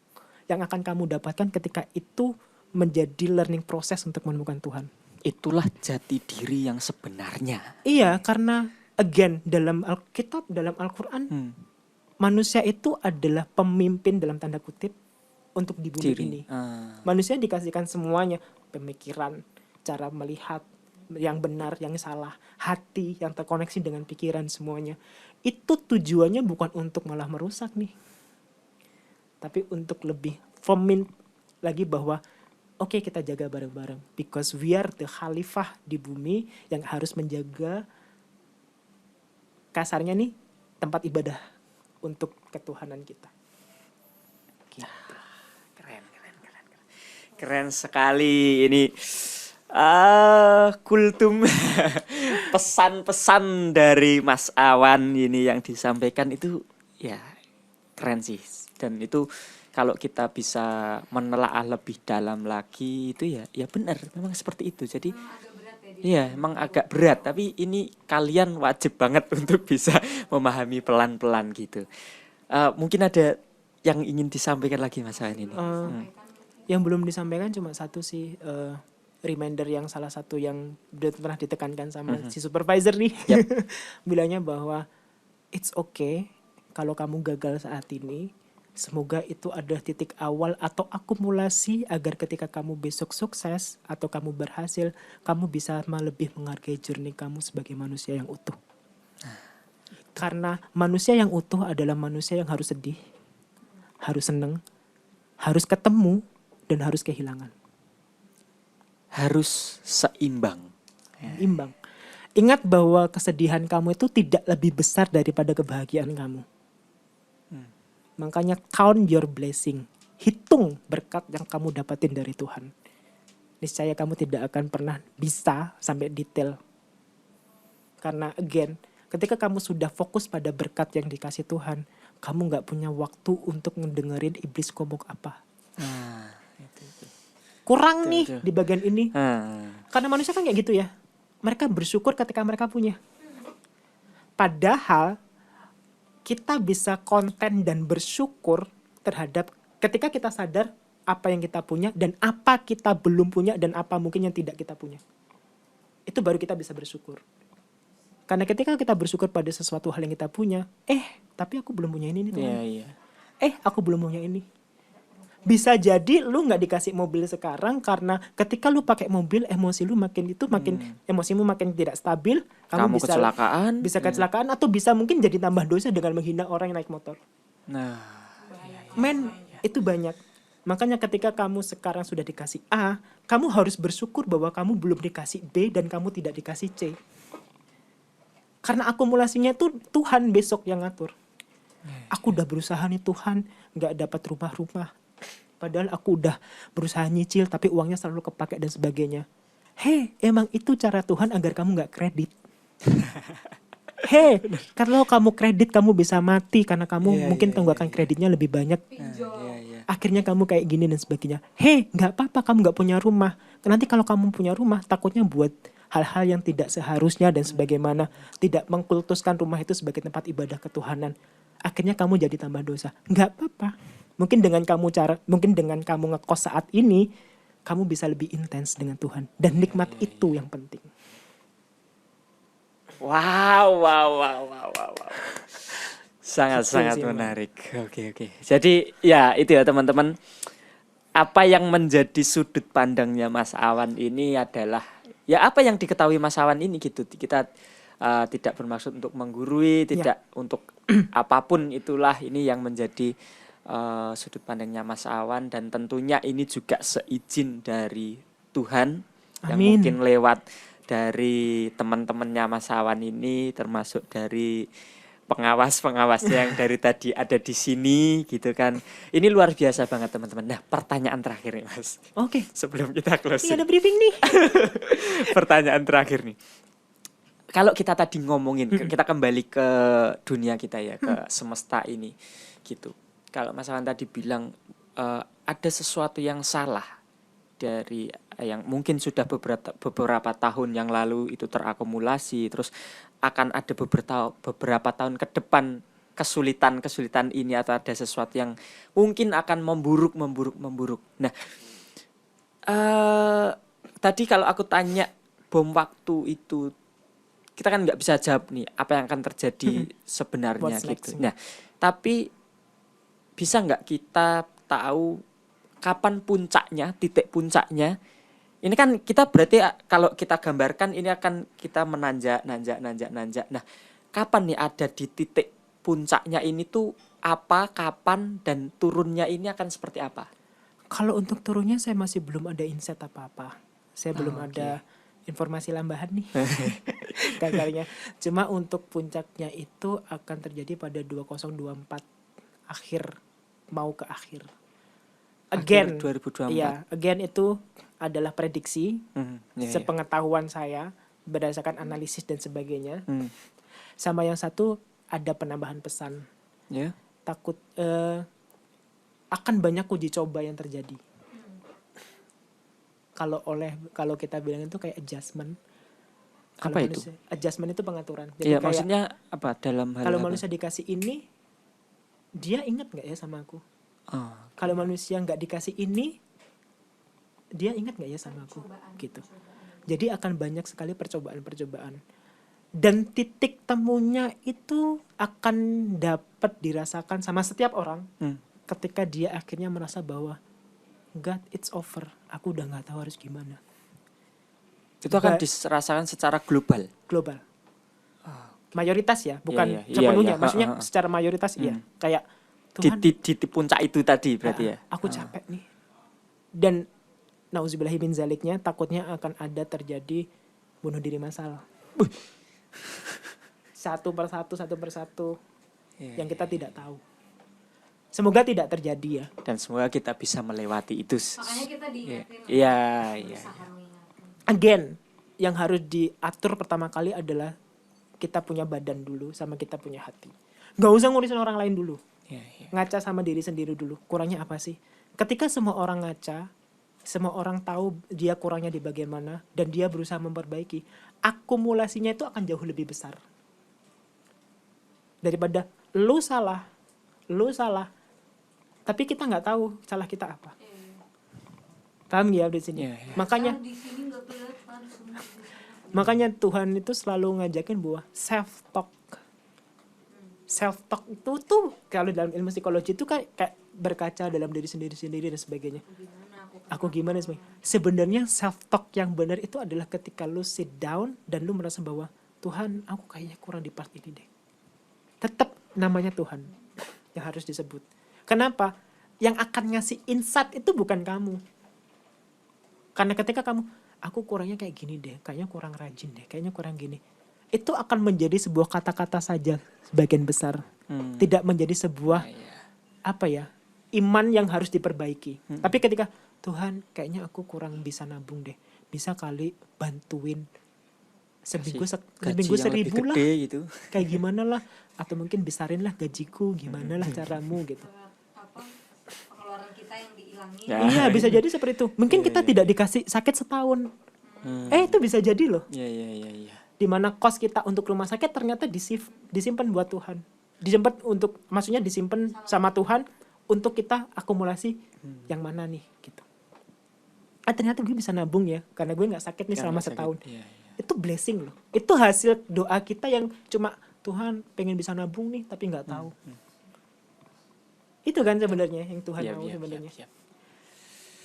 yang akan kamu dapatkan ketika itu menjadi learning proses untuk menemukan Tuhan. Itulah jati diri yang sebenarnya. Iya, karena again dalam Alkitab, dalam Al-Quran, manusia itu adalah pemimpin dalam tanda kutip untuk di bumi ini. Manusia dikasihkan semuanya, pemikiran, cara melihat yang benar, yang salah, hati yang terkoneksi dengan pikiran semuanya. Itu tujuannya bukan untuk malah merusak nih, tapi untuk lebih firmin lagi bahwa oke, kita jaga bareng-bareng, because we are the khalifah di bumi yang harus menjaga, kasarnya nih, tempat ibadah untuk ketuhanan kita. Gitu. Keren sekali ini. Kultum pesan-pesan dari Mas Awan ini yang disampaikan itu ya keren sih. Dan itu kalau kita bisa menelaah lebih dalam lagi itu ya benar, memang seperti itu. Jadi iya, emang agak berat, tapi ini kalian wajib banget untuk bisa memahami pelan-pelan gitu. Mungkin ada yang ingin disampaikan lagi Mas Awan ini. Yang belum disampaikan cuma satu sih, reminder yang salah satu yang pernah ditekankan sama si supervisor nih. Bilangnya bahwa it's okay kalau kamu gagal saat ini. Semoga itu adalah titik awal atau akumulasi agar ketika kamu besok sukses atau kamu berhasil, kamu bisa lebih menghargai journey kamu sebagai manusia yang utuh. Karena manusia yang utuh adalah manusia yang harus sedih, harus seneng, harus ketemu, dan harus kehilangan. Harus seimbang. Imbang. Ingat bahwa kesedihan kamu itu tidak lebih besar daripada kebahagiaan kamu. Makanya count your blessing. Hitung berkat yang kamu dapatin dari Tuhan. Niscaya kamu tidak akan pernah bisa sampai detail. Karena again, ketika kamu sudah fokus pada berkat yang dikasih Tuhan, kamu gak punya waktu untuk ngedengerin iblis ngomong apa. Kurang Betul, nih betul. di bagian ini. Karena manusia kan kayak gitu ya. Mereka bersyukur ketika mereka punya. Padahal kita bisa konten dan bersyukur terhadap ketika kita sadar apa yang kita punya dan apa kita belum punya dan apa mungkin yang tidak kita punya. Itu baru kita bisa bersyukur. Karena ketika kita bersyukur pada sesuatu hal yang kita punya, tapi aku belum punya ini nih Tuhan. Aku belum punya ini. Bisa jadi lu nggak dikasih mobil sekarang karena ketika lu pakai mobil emosi lu makin emosimu makin tidak stabil, kamu bisa kecelakaan atau bisa mungkin jadi tambah dosa dengan menghina orang yang naik motor. Itu banyak. Makanya ketika kamu sekarang sudah dikasih A, kamu harus bersyukur bahwa kamu belum dikasih B dan kamu tidak dikasih C. Karena akumulasinya itu Tuhan besok yang ngatur. Aku udah berusaha nih Tuhan, nggak dapat rumah-rumah. Padahal aku udah berusaha nyicil tapi uangnya selalu kepake dan sebagainya. Emang itu cara Tuhan agar kamu gak kredit. Hei, kalau kamu kredit kamu bisa mati karena kamu Iya, mungkin iya, tunggakan iya. kreditnya lebih banyak. Pinjol. Iya, iya. Akhirnya kamu kayak gini dan sebagainya. Hei, nggak apa-apa kamu nggak punya rumah. Nanti kalau kamu punya rumah, takutnya buat hal-hal yang tidak seharusnya dan sebagaimana tidak mengkultuskan rumah itu sebagai tempat ibadah ketuhanan. Akhirnya kamu jadi tambah dosa. Nggak apa-apa. Mungkin dengan kamu ngekos saat ini, kamu bisa lebih intens dengan Tuhan dan nikmat itu yang penting. Wow, wow, wow, wow, wow, wow. Sangat-sangat Gitu sih, Bang. menarik. Oke, oke. Jadi ya itu ya teman-teman. Apa yang menjadi sudut pandangnya Mas Awan ini adalah ya apa yang diketahui Mas Awan ini gitu. Kita tidak bermaksud untuk menggurui, tidak untuk apapun itulah ini yang menjadi sudut pandangnya Mas Awan dan tentunya ini juga seizin dari Tuhan yang Amin. mungkin lewat dari teman-temannya Mas Awan ini termasuk dari pengawas-pengawasnya yang dari tadi ada di sini gitu kan. Ini luar biasa banget teman-teman. Nah, pertanyaan terakhir nih Mas. Oke, Sebelum kita ini closing. ada briefing nih. Pertanyaan terakhir nih. Kalau kita tadi ngomongin, kita kembali ke dunia kita ya, ke semesta ini gitu. Kalau Mas Awan tadi bilang ada sesuatu yang salah dari yang mungkin sudah beberapa tahun yang lalu itu terakumulasi, terus akan ada beberapa tahun ke depan kesulitan ini atau ada sesuatu yang mungkin akan memburuk. Nah, tadi kalau aku tanya bom waktu itu, kita kan nggak bisa jawab nih apa yang akan terjadi sebenarnya What's next? gitu. Nah, tapi bisa nggak kita tahu kapan puncaknya, titik puncaknya? Ini kan kita berarti kalau kita gambarkan ini akan kita menanjak. Nah, kapan nih ada di titik puncaknya ini tuh apa, kapan, dan turunnya ini akan seperti apa? Kalau untuk turunnya saya masih belum ada insight apa-apa. Saya belum ada informasi lambahan nih. Gagalnya. Cuma untuk puncaknya itu akan terjadi pada 2024 akhir mau ke akhir. Again, Akhir 2024. iya, again itu adalah prediksi Iya. sepengetahuan saya berdasarkan analisis dan sebagainya. Sama yang satu ada penambahan pesan. Ya. Takut akan banyak uji coba yang terjadi. Kalau kita bilang itu kayak adjustment. Kalau Apa itu? Adjustment itu pengaturan. Jadi Iya, kayak maksudnya apa dalam hal kalau apa? manusia dikasih ini, dia ingat nggak ya sama aku? Oh, Kalau manusia nggak dikasih ini, dia ingat nggak ya sama aku? Gitu. Jadi akan banyak sekali percobaan-percobaan. Dan titik temunya itu akan dapat dirasakan sama setiap orang ketika dia akhirnya merasa bahwa God, it's over. Aku udah nggak tahu harus gimana. itu akan dirasakan secara global. Global. Mayoritas ya, bukan Iya, sepenuhnya. iya. Maksudnya secara mayoritas iya. Kayak Di, Tuhan, di puncak itu tadi berarti ya. aku capek nih. Dan nauzubillahi min zaliknya, takutnya akan ada terjadi bunuh diri massal. Satu persatu yang kita tidak tahu. Semoga tidak terjadi ya. Dan semoga kita bisa melewati itu. Makanya kita diingetin. Iya. Berusaha mengingatkan. Again, yang harus diatur pertama kali adalah kita punya badan dulu sama kita punya hati. Gak usah ngurusin orang lain dulu. Iya. Ngaca sama diri sendiri dulu. Kurangnya apa sih? Ketika semua orang ngaca, semua orang tahu dia kurangnya di bagian mana dan dia berusaha memperbaiki, akumulasinya itu akan jauh lebih besar. Daripada lu salah, tapi kita nggak tahu salah kita apa. Paham ya di sini? Iya, iya. Makanya Di sini nggak kelihatan semua. Makanya Tuhan itu selalu ngajakin bahwa self talk. Self talk itu tuh kalau dalam ilmu psikologi itu kayak berkaca dalam diri sendiri dan sebagainya. Aku gimana sih? Sebenarnya self talk yang benar itu adalah ketika lu sit down dan lu merasa bahwa Tuhan, aku kayaknya kurang di part ini deh. Tetap namanya Tuhan yang harus disebut. Kenapa? Yang akan ngasih insight itu bukan kamu. Karena ketika kamu, aku kurangnya kayak gini deh, kayaknya kurang rajin deh, kayaknya kurang gini. Itu akan menjadi sebuah kata-kata saja sebagian besar. Tidak menjadi sebuah iman yang harus diperbaiki. Tapi ketika Tuhan, kayaknya aku kurang bisa nabung deh. Bisa kali bantuin seminggu Gaji seminggu yang lebih 1.000 lah, gede gitu. kayak gimana lah, atau mungkin besarin lah gajiku, gimana lah caramu gitu. Apa pengeluaran kita yang dihilangin. Ya. Iya bisa jadi seperti itu. Mungkin Iya, kita iya. tidak dikasih sakit setahun. Itu bisa jadi loh. Iya. Dimana kos kita untuk rumah sakit ternyata disimpan buat Tuhan. Disimpan untuk, maksudnya disimpan sama Tuhan untuk kita akumulasi yang mana nih gitu. Ternyata gue bisa nabung ya karena gue nggak sakit nih selama setahun. Iya. Itu blessing loh. Itu hasil doa kita yang cuma Tuhan pengen bisa nabung nih tapi nggak tahu. Itu kan sebenarnya yang Tuhan Iya, mau iya, sebenarnya. iya.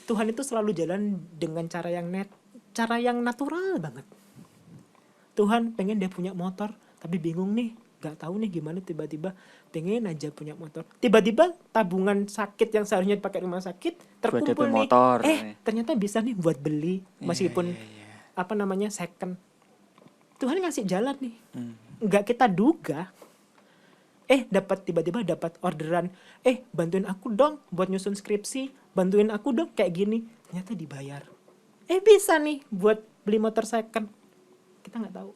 Tuhan itu selalu jalan dengan cara yang natural banget. Tuhan pengen dia punya motor tapi bingung nih, nggak tahu nih gimana, tiba-tiba pengen aja punya motor. Tiba-tiba tabungan sakit yang seharusnya dipakai rumah sakit terkumpul DP nih. motor. Ternyata bisa nih buat beli meskipun Iya. second. Tuhan ngasih jalan nih. Hmm. Nggak kita duga. Tiba-tiba dapat orderan. Bantuin aku dong buat nyusun skripsi. Bantuin aku dong kayak gini. Ternyata dibayar. Bisa nih buat beli motor second. Kita nggak tahu.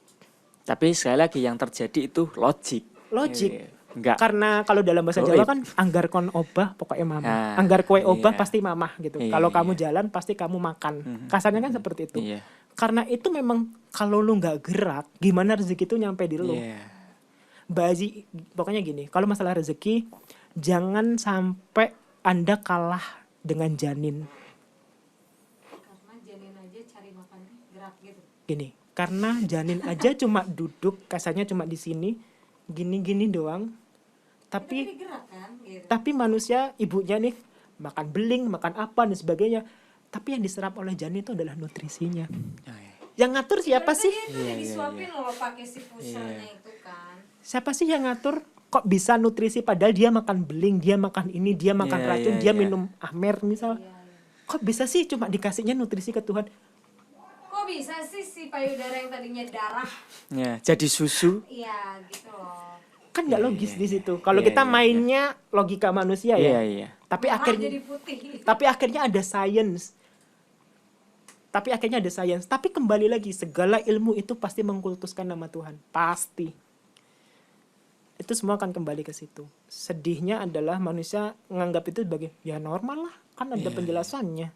Tapi sekali lagi yang terjadi itu logik. Logik. Enggak. Karena kalau dalam bahasa Goib. Jawa kan anggar kon obah pokoknya mama. Nah, Anggar kue obah iya. pasti mamah gitu. Iya, Kalau kamu iya. jalan pasti kamu makan. Kasarnya kan seperti itu. Iya. Karena itu memang kalau lu nggak gerak, gimana rezeki itu nyampe di lu. Iya. Pokoknya gini, kalau masalah rezeki jangan sampai Anda kalah dengan janin. Karena janin aja cari makannya gerak gitu. Gini, karena janin aja cuma duduk, kasarnya cuma di sini, gini-gini doang. Tapi Tapi gerak kan gitu. tapi manusia, ibunya nih makan beling, makan apa dan sebagainya. Tapi yang diserap oleh janin itu adalah nutrisinya. Yang ngatur siapa sih? Itu udah disuapin loh pakai si pushernya itu kan. Siapa sih yang ngatur? Kok bisa nutrisi padahal dia makan beling, dia makan ini, dia makan Iya, racun, iya, dia iya. minum Amer misal. Kok bisa sih cuma dikasihnya nutrisi ke Tuhan? Kok bisa sih si payudara yang tadinya darah, Ya, jadi susu. iya gitu loh. Kan nggak logis di situ. Kalau Iya, kita iya, mainnya logika manusia ya. Iya. Tapi Merah akhirnya jadi putih. tapi akhirnya ada science. Tapi kembali lagi, segala ilmu itu pasti mengkultuskan nama Tuhan. Pasti. Itu semua akan kembali ke situ. Sedihnya adalah manusia menganggap itu sebagai ya normal lah, kan ada penjelasannya.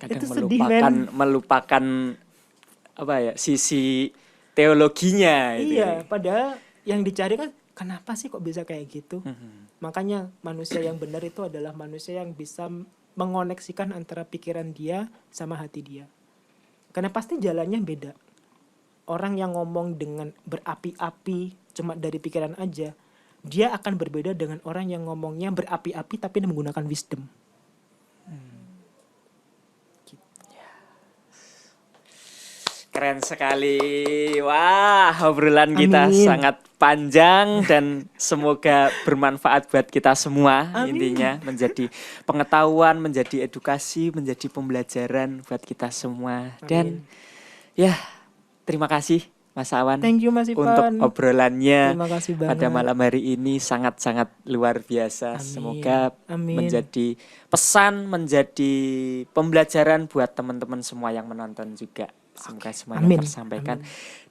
Kadang Itu sedih, men. melupakan apa ya, sisi teologinya itu. Iya, padahal yang dicari kan kenapa sih kok bisa kayak gitu? Makanya manusia yang benar itu adalah manusia yang bisa mengoneksikan antara pikiran dia sama hati dia. Karena pasti jalannya beda. Orang yang ngomong dengan berapi-api cuma dari pikiran aja, dia akan berbeda dengan orang yang ngomongnya berapi-api tapi menggunakan wisdom. Keren sekali. Wah, obrolan kita Amin. sangat panjang dan semoga bermanfaat buat kita semua. Amin. Intinya menjadi pengetahuan, menjadi edukasi, menjadi pembelajaran buat kita semua. Dan ya, terima kasih Mas Awan Thank you Mas Ivan. untuk obrolannya Terima kasih banget. pada malam hari ini, sangat-sangat luar biasa. Amin. Semoga Amin. menjadi pesan, menjadi pembelajaran buat teman-teman semua yang menonton juga. Semoga semuanya Amin. tersampaikan.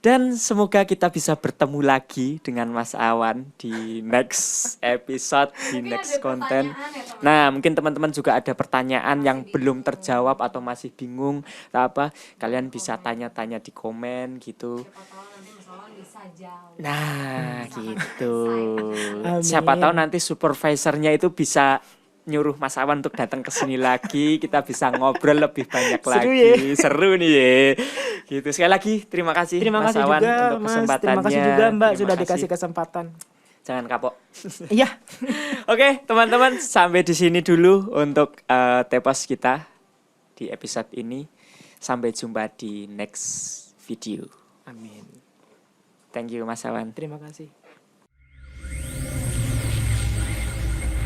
Dan semoga kita bisa bertemu lagi dengan Mas Awan di next episode, di Mungkin next ada konten. pertanyaan ya, teman-teman. Nah, mungkin teman-teman juga ada pertanyaan yang belum terjawab atau masih bingung atau apa, kalian bisa tanya-tanya di komen gitu. Siapa tahu nanti Mas Awan bisa jawab. Nah, gitu. Amin. Siapa tahu nanti supervisornya itu bisa nyuruh Mas Awan untuk datang ke sini lagi, kita bisa ngobrol lebih banyak Seru lagi. ya. Seru nih ya. Gitu. Sekali lagi terima kasih Terima Mas kasih Awan juga untuk Mas. kesempatannya. Terima kasih juga Mbak Terima sudah kasih. dikasih kesempatan. Jangan kapok. Iya. Oke, teman-teman, sampai di sini dulu untuk tepos kita di episode ini. Sampai jumpa di next video. Amin. Thank you Mas Awan. Terima kasih.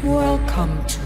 Welcome to